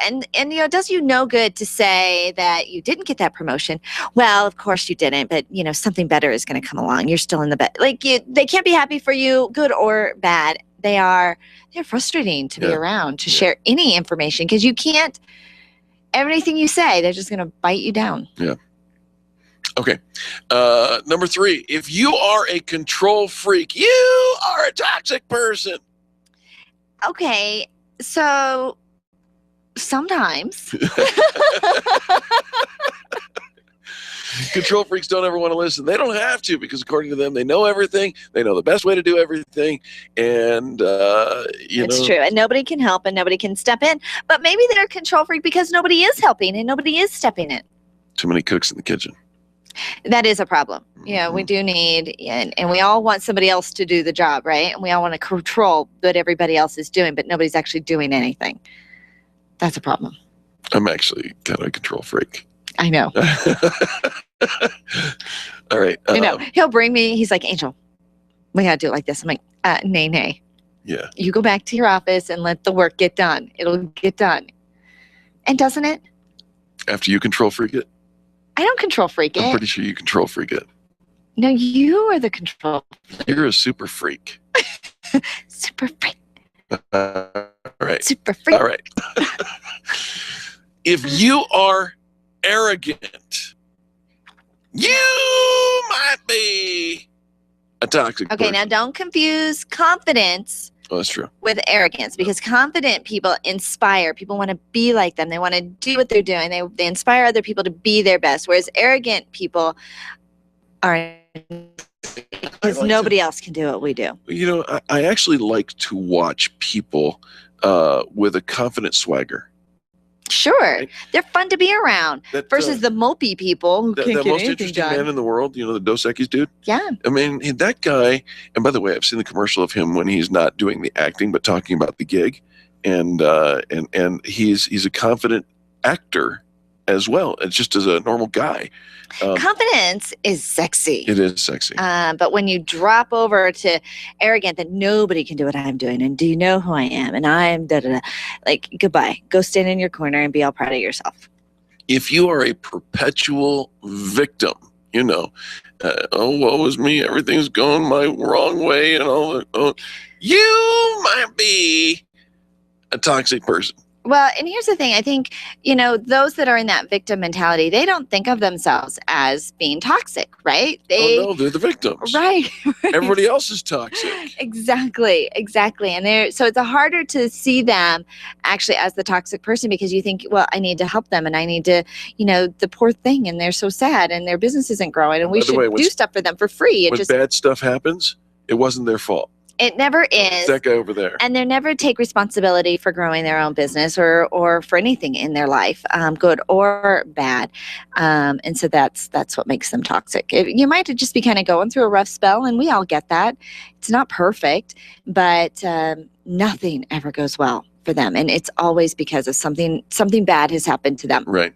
And you know, it does you no good to say that you didn't get that promotion. Well, of course you didn't, but you know, something better is going to come along. You're still in the bed. Like they can't be happy for you, good or bad. They're frustrating to be around, to share any information because you can't. Everything you say, they're just going to bite you down. Yeah. Okay. Number 3, if you are a control freak, you are a toxic person. Okay. So sometimes. Control freaks don't ever want to listen. They don't have to because according to them, they know everything. They know the best way to do everything. And, It's true. And nobody can help and nobody can step in. But maybe they're a control freak because nobody is helping and nobody is stepping in. Too many cooks in the kitchen. That is a problem. Yeah, we do need, and we all want somebody else to do the job, right? And we all want to control what everybody else is doing, but nobody's actually doing anything. That's a problem. I'm actually kind of a control freak. I know. All right. I know. He'll bring me, he's like, Angel, we got to do it like this. I'm like, nay. Yeah. You go back to your office and let the work get done. It'll get done. And doesn't it? After you control freak it? I don't control freak it. I'm pretty sure you control freak it. No, you are the control freak. You're a super freak. Super freak. All right. Super freak. All right. If you are arrogant, you might be a toxic person. Now don't confuse confidence that's true. with arrogance because confident people inspire. People want to be like them. They want to do what they're doing. They inspire other people to be their best, whereas arrogant people are because nobody else can do what we do. You know, I actually like to watch people with a confident swagger. Sure. They're fun to be around versus the mopey people who can't the get most anything interesting done. man in the world, you know, the Dos Equis dude? Yeah. I mean, that guy, and by the way, I've seen the commercial of him when he's not doing the acting, but talking about the gig. And he's a confident actor as well. It's just as a normal guy. Confidence is sexy. It is sexy. But when you drop over to arrogant that nobody can do what I'm doing, and do you know who I am? And I'm da-da-da. Like, goodbye. Go stand in your corner and be all proud of yourself. If you are a perpetual victim, you know, oh, woe is me, everything's going my wrong way and all that. You might be a toxic person. Well, and here's the thing. I think, you know, those that are in that victim mentality, they don't think of themselves as being toxic, right? No, they're the victims. Right. Everybody else is toxic. Exactly. And so it's harder to see them actually as the toxic person because you think, well, I need to help them and I need to, you know, the poor thing and they're so sad and their business isn't growing and we should do stuff for them for free. When bad stuff happens, it wasn't their fault. It never is. It's that guy over there. And they never take responsibility for growing their own business or for anything in their life, good or bad. And so that's what makes them toxic. You might just be kind of going through a rough spell, and we all get that. It's not perfect, but nothing ever goes well for them. And it's always because of something bad has happened to them. Right.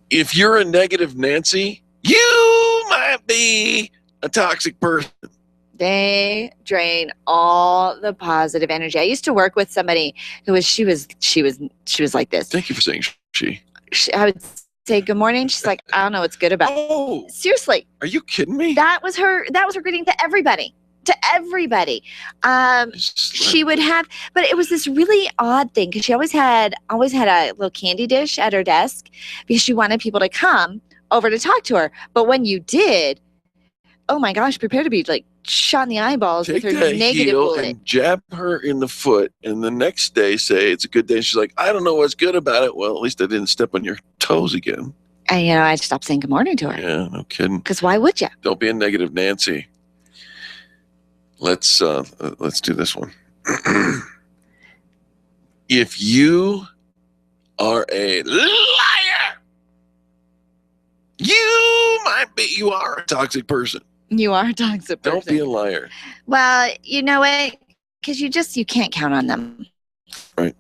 If you're a negative Nancy, you might be a toxic person. They drain all the positive energy. I used to work with somebody who was she was like this. Thank you for saying she. I would say good morning. She's like, I don't know what's good about it. Seriously. Are you kidding me? That was her greeting to everybody. to everybody. She would have, but it was this really odd thing because she always had a little candy dish at her desk because she wanted people to come over to talk to her. But when you did, oh my gosh, prepare to be like shot in the eyeballs Take with her that negative heel bullet. and jab her in the foot, and the next day say it's a good day. She's like, I don't know what's good about it. Well, at least I didn't step on your toes again. And I stopped saying good morning to her. Yeah, no kidding. Because why would you? Don't be a negative Nancy. Let's do this one. If you are a liar, you are a toxic person. You are a toxic person. Don't be a liar. Well, you know what? Because you can't count on them. Right.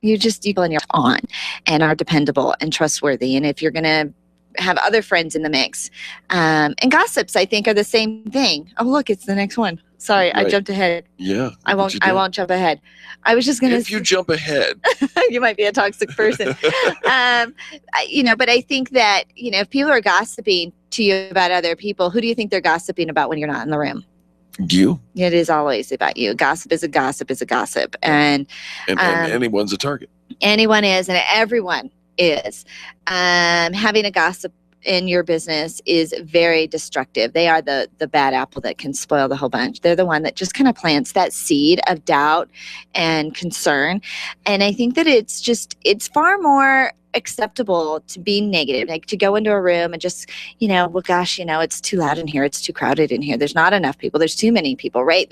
You and you're on and are dependable and trustworthy. And if you're going to have other friends in the mix, and gossips, I think, are the same thing. Oh, look, it's the next one. Sorry, Right. I jumped ahead. Yeah. I won't jump ahead. I was just going to. If you jump ahead, you might be a toxic person. But I think that, if people are gossiping to you about other people, who do you think they're gossiping about when you're not in the room? you It is always about you. Gossip is a gossip is a gossip. And anyone's a target. anyone is, and everyone is. Having a gossip in your business is very destructive. They are the bad apple that can spoil the whole bunch. They're the one that just kind of plants that seed of doubt and concern. And I think that it's far more acceptable to be negative, like to go into a room and just, well, gosh, it's too loud in here. It's too crowded in here. There's not enough people. There's too many people, right?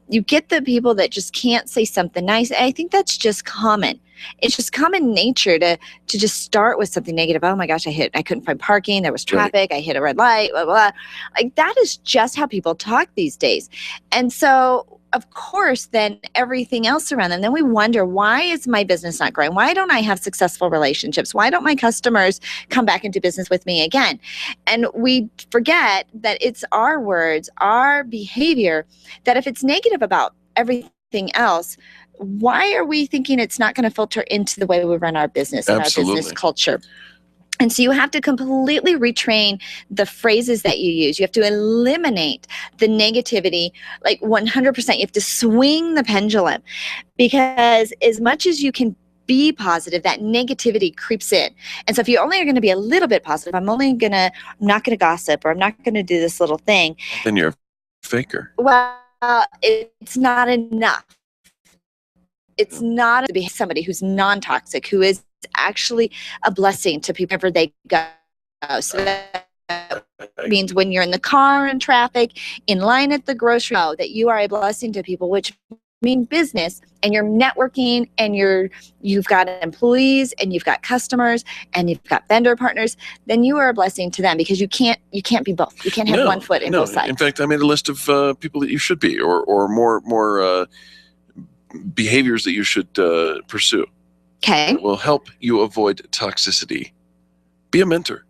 You get the people that just can't say something nice. I think that's just common. It's just common nature to just start with something negative. Oh my gosh, I couldn't find parking. There was traffic. I hit a red light, blah, blah, blah. Like that is just how people talk these days. And so, of course, then everything else around them, then we wonder, why is my business not growing? Why don't I have successful relationships? Why don't my customers come back into business with me again? And we forget that it's our words, our behavior, that if it's negative about everything else, why are we thinking it's not going to filter into the way we run our business and Absolutely. our business culture? And so you have to completely retrain the phrases that you use. You have to eliminate the negativity, like 100%. You have to swing the pendulum, because as much as you can be positive, that negativity creeps in. And so if you only are going to be a little bit positive, I'm not going to gossip, or I'm not going to do this little thing. Then you're a faker. Well, it's not enough. It's not to be somebody who's non-toxic, who is actually a blessing to people wherever they go. So that means when you're in the car, in traffic, in line at the grocery store, that you are a blessing to people, which means business, and you're networking, and you've got employees, and you've got customers, and you've got vendor partners. Then you are a blessing to them, because you can't be both. You can't have one foot in both sides. In fact, I made a list of people that you should be, or more behaviors that you should pursue. Okay. It will help you avoid toxicity. Be a mentor.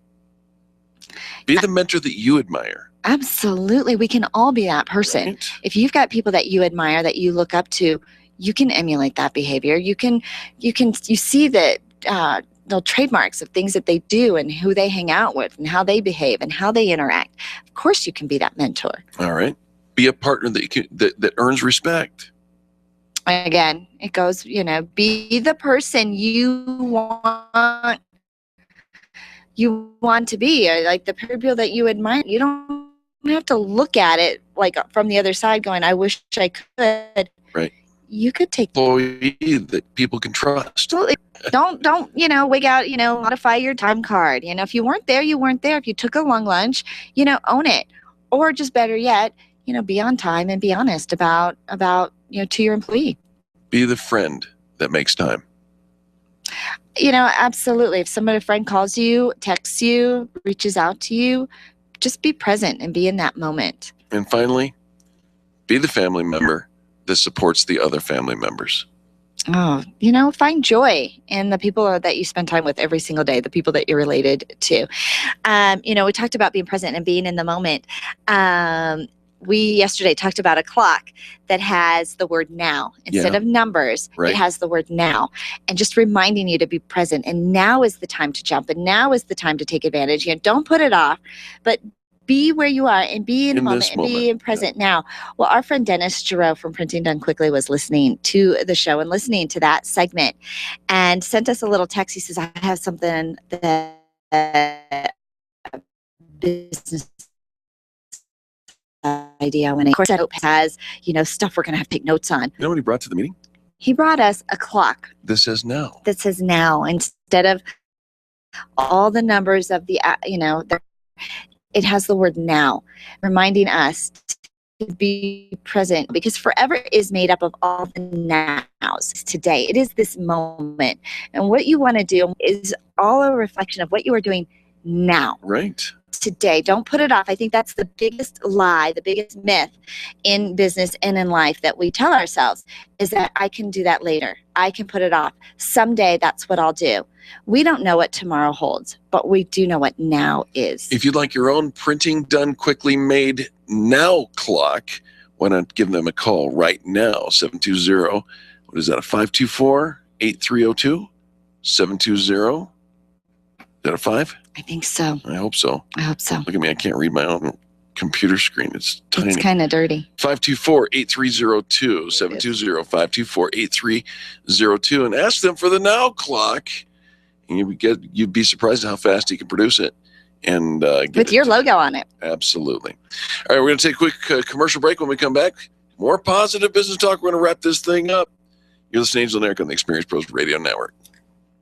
Be the mentor that you admire. Absolutely. We can all be that person. Right. If you've got people that you admire, that you look up to, you can emulate that behavior. You see that the trademarks of things that they do, and who they hang out with, and how they behave, and how they interact. Of course you can be that mentor. All right. Be a partner that earns respect. Again, it goes, be the person you want to be, or like the people that you admire. You don't have to look at it like from the other side going, I wish I could. Right. You could take employee that people can trust. Absolutely. Don't wig out, modify your time card. If you weren't there, you weren't there. If you took a long lunch, own it. Or just better yet, be on time and be honest about to your employee. Be the friend that makes time. Absolutely. If a friend calls you, texts you, reaches out to you, just be present and be in that moment. And finally, be the family member that supports the other family members. Oh, find joy in the people that you spend time with every single day, the people that you're related to. We talked about being present and being in the moment. We yesterday talked about a clock that has the word now. Instead of numbers, right. It has the word now. And just reminding you to be present. And now is the time to jump. And now is the time to take advantage. Don't put it off, but be where you are and be in the moment this and be moment. in present now. Well, our friend Dennis Giroux from Printing Done Quickly was listening to the show and listening to that segment and sent us a little text. He says, I have something that business idea when of course that has, stuff we're going to have to take notes on. You know what he brought to the meeting? He brought us a clock That says now. that says now instead of all the numbers of the, it has the word now, reminding us to be present because forever is made up of all the nows. Today, it is this moment. And what you want to do is all a reflection of what you are doing now. Right. Today. Don't put it off. I think that's the biggest lie, the biggest myth in business and in life that we tell ourselves is that I can do that later. I can put it off. Someday that's what I'll do. We don't know what tomorrow holds, but we do know what now is. If you'd like your own Printing Done Quickly made now clock, why not give them a call right now? 720, what is that, a 524-8302? 720, is that a 5? I think so. I hope so. I hope so. Look at me, I can't read my own computer screen. It's tiny. It's kind of dirty. 524-8302, 720-524-8302, and ask them for the now clock. And you'd be surprised at how fast he can produce it. And with your logo on it. Absolutely. All right, we're going to take a quick commercial break. When we come back, more positive business talk. We're going to wrap this thing up. You're listening to Angel and Eric on the Experience Pros Radio Network.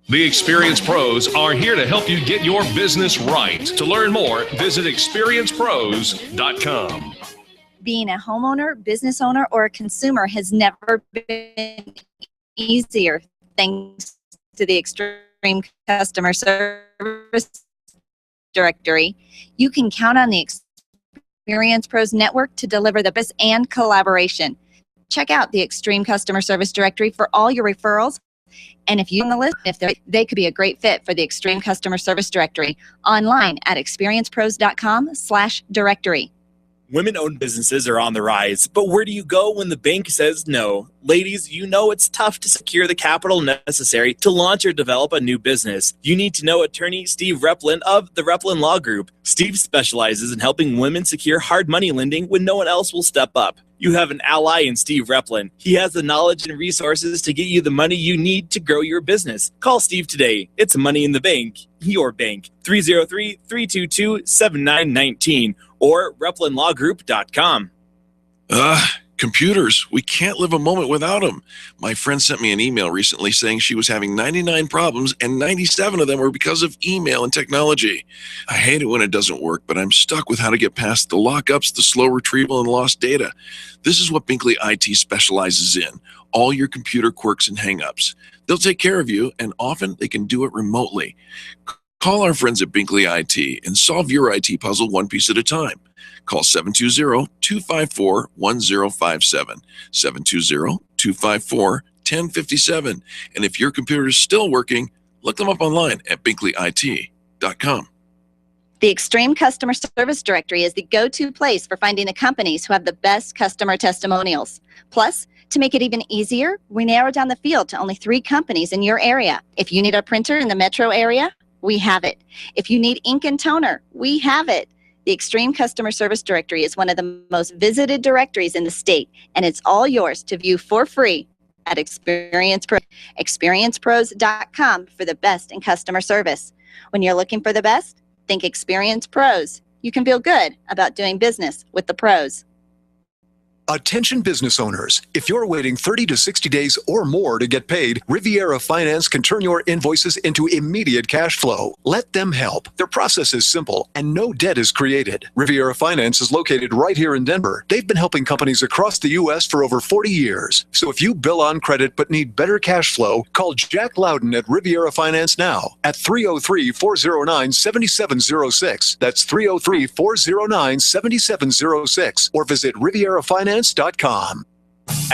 The Experience Pros are here to help you get your business right. To learn more, visit experiencepros.com. Being a homeowner, business owner, or a consumer has never been easier thanks to the Extreme Customer Service Directory. You can count on the Experience Pros Network to deliver the best and collaboration. Check out the Extreme Customer Service Directory for all your referrals. And if you're on the list, they could be a great fit for the Extreme Customer Service Directory online at experiencepros.com/directory. Women-owned businesses are on the rise, but where do you go when the bank says no? Ladies, you know it's tough to secure the capital necessary to launch or develop a new business. You need to know attorney Steve Replin of the Replin Law Group. Steve specializes in helping women secure hard money lending when no one else will step up. You have an ally in Steve Replin. He has the knowledge and resources to get you the money you need to grow your business. Call Steve today. It's Money in the Bank, your bank. 303-322-7919 or replinlawgroup.com. Computers. We can't live a moment without them. My friend sent me an email recently saying she was having 99 problems and 97 of them were because of email and technology. I hate it when it doesn't work, but I'm stuck with how to get past the lockups, the slow retrieval, and lost data. This is what Binkley IT specializes in. All your computer quirks and hangups. They'll take care of you, and often they can do it remotely. Call our friends at Binkley IT and solve your IT puzzle one piece at a time. Call 720-254-1057, 720-254-1057. And if your computer is still working, look them up online at binkleyit.com. The Extreme Customer Service Directory is the go-to place for finding the companies who have the best customer testimonials. Plus, to make it even easier, we narrow down the field to only 3 companies in your area. If you need a printer in the metro area, we have it. If you need ink and toner, we have it. The Extreme Customer Service Directory is one of the most visited directories in the state, and it's all yours to view for free at experiencepros.com for the best in customer service. When you're looking for the best, think Experience Pros. You can feel good about doing business with the pros. Attention business owners. If you're waiting 30 to 60 days or more to get paid, Riviera Finance can turn your invoices into immediate cash flow. Let them help. Their process is simple and no debt is created. Riviera Finance is located right here in Denver. They've been helping companies across the U.S. for over 40 years. So if you bill on credit but need better cash flow, call Jack Loudon at Riviera Finance now at 303-409-7706. That's 303-409-7706 or visit RivieraFinance.com.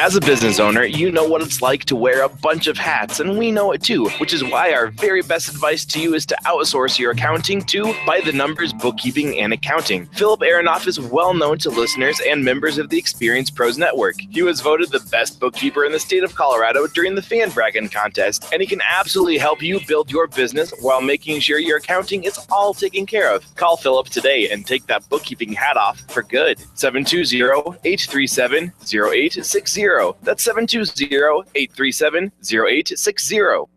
As a business owner, you know what it's like to wear a bunch of hats, and we know it too, which is why our very best advice to you is to outsource your accounting to By the Numbers Bookkeeping and Accounting. Philip Aronoff is well known to listeners and members of the Experience Pros Network. He was voted the best bookkeeper in the state of Colorado during the Fan Braggin contest, and he can absolutely help you build your business while making sure your accounting is all taken care of. Call Philip today and take that bookkeeping hat off for good. 720-837-0860. That's 720-837-0860.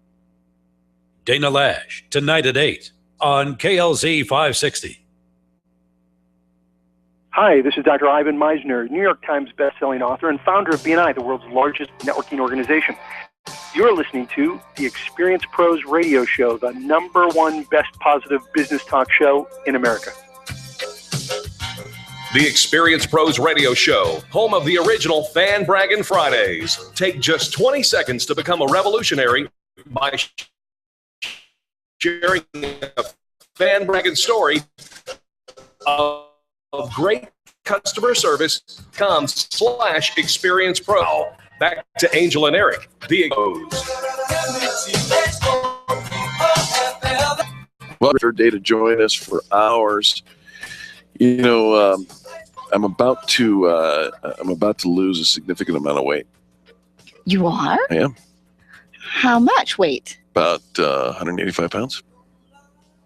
Dana Lash, tonight at 8 on KLZ 560. Hi, this is Dr. Ivan Meisner, New York Times bestselling author and founder of BNI, the world's largest networking organization. You're listening to the Experience Pros radio show, the #1 best positive business talk show in America. The Experience Pros Radio Show, home of the original Fan Braggin' Fridays. Take just 20 seconds to become a revolutionary by sharing a Fan Braggin' story of great customer service. .com/Experience Pro. Back to Angel and Eric, the Egos. Well, for day to join us for hours. You know, I'm about to lose a significant amount of weight. You are? I am. How much weight? About 185 pounds.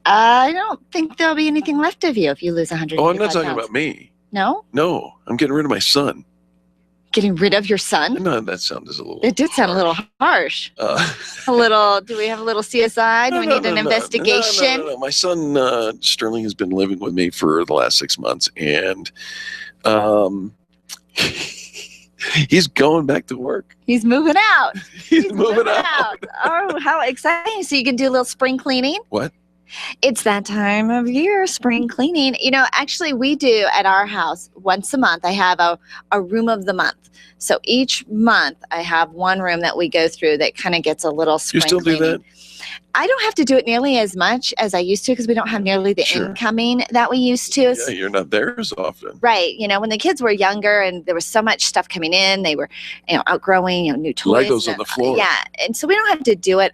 I don't think there'll be anything left of you if you lose 100. Oh, I'm not talking about me. No? No, I'm getting rid of my son. Getting rid of your son? No, that sounded a little. It did sound a little harsh. A little. Do we have a little CSI? Do we need an investigation? No. My son Sterling has been living with me for the last 6 months, and he's going back to work. He's moving out. He's moving out. Oh, how exciting! So you can do a little spring cleaning. What? It's that time of year, spring cleaning. You know, actually, we do at our house once a month. I have a room of the month. So each month, I have one room that we go through that kind of gets a little spring You still cleaning. do that? I don't have to do it nearly as much as I used to because we don't have nearly the incoming that we used to. Yeah, you're not there as often. Right. You know, when the kids were younger and there was so much stuff coming in, they were, outgrowing, new toys. Legos on the floor. Yeah. And so we don't have to do it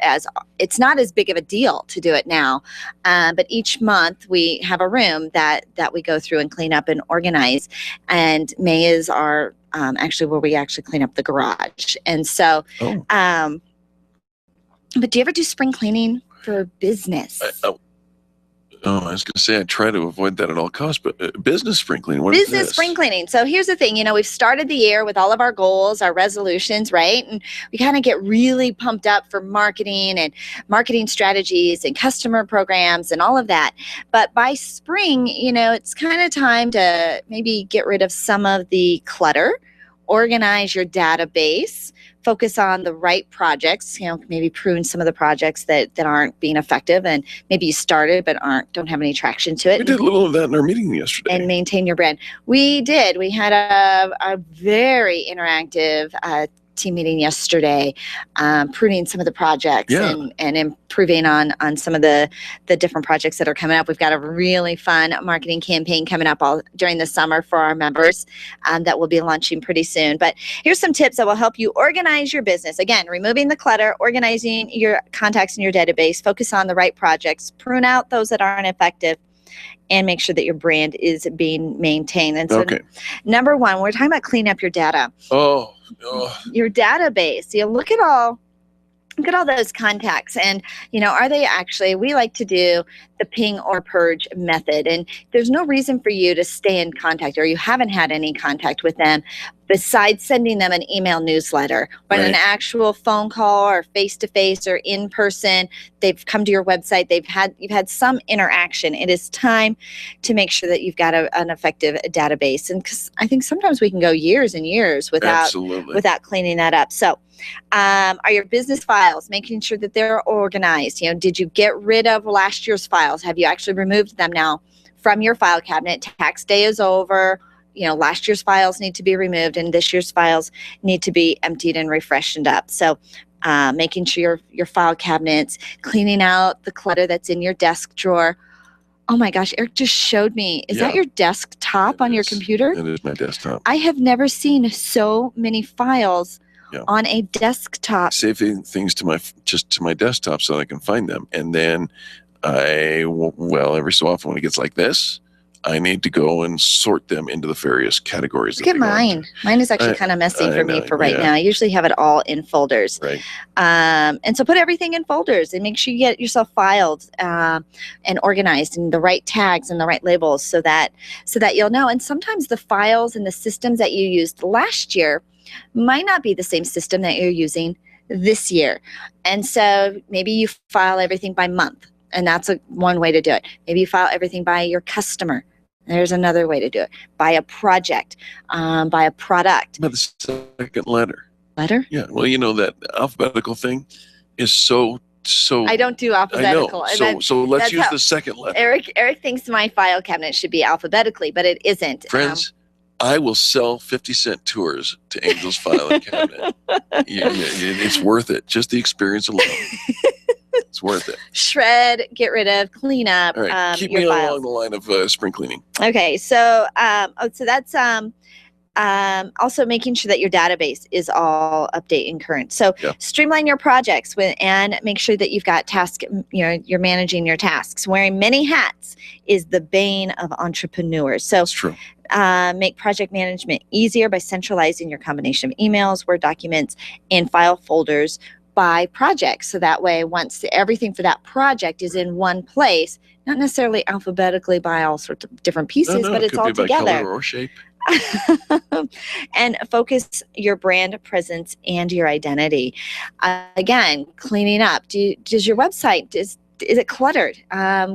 it's not as big of a deal to do it now. But each month we have a room that we go through and clean up and organize. And May is our, actually where we actually clean up the garage. And so, but do you ever do spring cleaning for business? I was going to say I try to avoid that at all costs, but business spring cleaning. What is Business this? spring cleaning. So here's the thing, we've started the year with all of our goals, our resolutions, right? And we kind of get really pumped up for marketing and marketing strategies and customer programs and all of that. But by spring, it's kind of time to maybe get rid of some of the clutter, organize your database, focus on the right projects, maybe prune some of the projects that aren't being effective and maybe you started but don't have any traction to it. We did a little of that in our meeting yesterday. And maintain your brand. We did. We had a very interactive team meeting yesterday, pruning some of the projects and improving on some of the different projects that are coming up. We've got a really fun marketing campaign coming up all during the summer for our members that we'll be launching pretty soon. But here's some tips that will help you organize your business. Again, removing the clutter, organizing your contacts in your database, focus on the right projects, prune out those that aren't effective, and make sure that your brand is being maintained. And so number one, we're talking about cleaning up your data. Your database. Look at all those contacts and, are they actually, we like to do the ping or purge method. And there's no reason for you to stay in contact or you haven't had any contact with them besides sending them an email newsletter or an actual phone call or face-to-face or in person. They've come to your website. You've had some interaction. It is time to make sure that you've got an effective database. And because I think sometimes we can go years and years without cleaning that up. So are your business files, making sure that they're organized? Did you get rid of last year's files? Have you actually removed them now from your file cabinet? Tax day is over. Last year's files need to be removed and this year's files need to be emptied and refreshed up. So making sure your file cabinets, cleaning out the clutter that's in your desk drawer. Oh my gosh, Eric just showed me. Is that your desktop on your computer? It is my desktop. I have never seen so many files on a desktop. Save things to my desktop so that I can find them, and then every so often when it gets like this, I need to go and sort them into the various categories. Look at mine. Mine is actually kind of messy for me for right now. I usually have it all in folders. Right. And so put everything in folders and make sure you get yourself filed and organized and the right tags and the right labels so that you'll know. And sometimes the files and the systems that you used last year might not be the same system that you're using this year. And so maybe you file everything by month. And that's one way to do it. Maybe you file everything by your customer. There's another way to do it. By a project, by a product. By the second letter. Letter? Yeah. Well, that alphabetical thing is so. I don't do alphabetical. I know. So let's use the second letter. Eric thinks my file cabinet should be alphabetically, but it isn't. Friends, I will sell 50-cent tours to Angel's filing cabinet. It's worth it. Just the experience alone. It's worth it. Shred, get rid of, clean up. All right, keep your me files. along the line of spring cleaning. Okay, so so that's also making sure that your database is all update and current. So streamline your projects and make sure that you've got tasks. You're managing your tasks. Wearing many hats is the bane of entrepreneurs. So that's true. Make project management easier by centralizing your combination of emails, Word documents, and file folders by project. So that way, once everything for that project is in one place, not necessarily alphabetically by all sorts of different pieces, but it's all be together. by color or shape. And focus your brand presence and your identity. Again, cleaning up. Does your website, is it cluttered?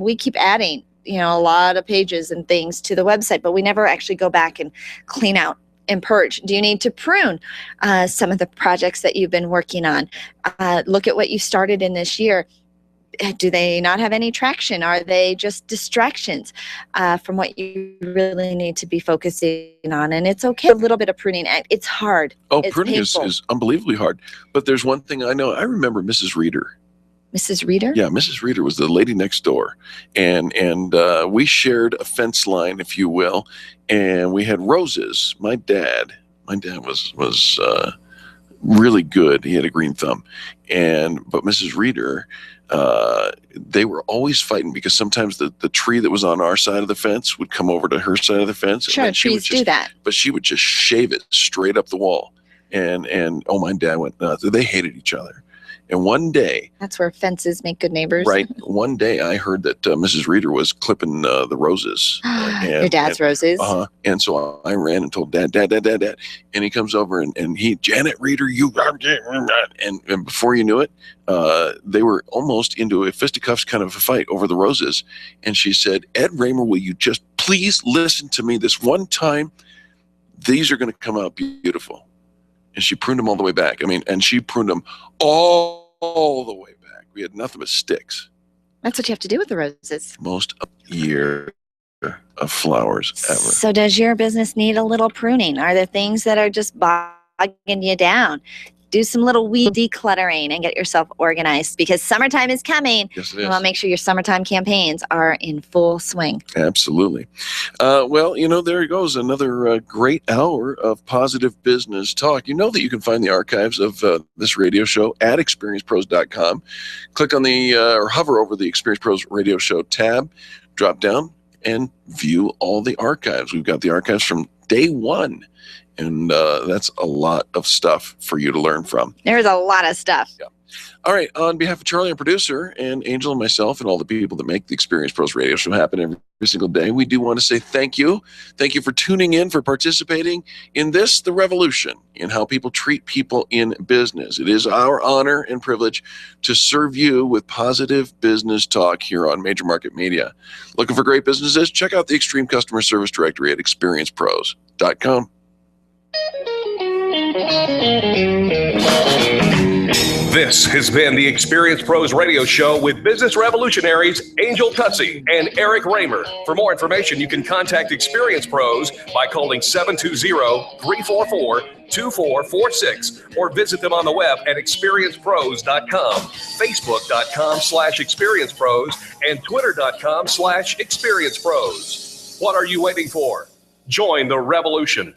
We keep adding, a lot of pages and things to the website, but we never actually go back and clean out and purge. Do you need to prune some of the projects that you've been working on? Look at what you started in this year. Do they not have any traction? Are they just distractions from what you really need to be focusing on? And it's okay, a little bit of pruning. It's hard. Oh, it's pruning painful. is unbelievably hard. But there's one thing I know. I remember Mrs. Reeder. Mrs. Reeder? Yeah, Mrs. Reeder was the lady next door. And we shared a fence line, if you will, and we had roses. My dad was really good. He had a green thumb. But Mrs. Reeder, they were always fighting because sometimes the tree that was on our side of the fence would come over to her side of the fence. Sure, trees do that. But she would just shave it straight up the wall. And my dad went nuts. They hated each other. And one day, that's where fences make good neighbors. Right. One day I heard that Mrs. Reeder was clipping the roses. Your dad's roses? Uh-huh. And so I ran and told Dad. And he comes over and Janet Reeder, you. And before you knew it, they were almost into a fisticuffs kind of a fight over the roses. And she said, Ed Raymer, will you just please listen to me this one time? These are going to come out beautiful. And she pruned them all the way back. And she pruned them all the way back. We had nothing but sticks. That's what you have to do with the roses. Most year of flowers ever. So does your business need a little pruning? Are there things that are just bogging you down? Do some little weed decluttering and get yourself organized because summertime is coming. Yes, it is. You want to make sure your summertime campaigns are in full swing. Absolutely. There goes another great hour of positive business talk. You know that you can find the archives of this radio show at experiencepros.com. Click on or hover over the Experience Pros Radio Show tab, drop down, and view all the archives. We've got the archives from day one. And that's a lot of stuff for you to learn from. There's a lot of stuff. Yeah. All right. On behalf of Charlie, our producer, and Angel and myself and all the people that make the Experience Pros Radio Show happen every single day, we do want to say thank you. Thank you for tuning in, for participating in this, the revolution in how people treat people in business. It is our honor and privilege to serve you with positive business talk here on Major Market Media. Looking for great businesses? Check out the Extreme Customer Service Directory at experiencepros.com. This has been the Experience Pros Radio Show with business revolutionaries Angel Tutsey and Eric Raymer. For more information, you can contact Experience Pros by calling 720-344-2446 or visit them on the web at experiencepros.com, facebook.com/experiencepros, and twitter.com/experiencepros. What are you waiting for? Join the revolution.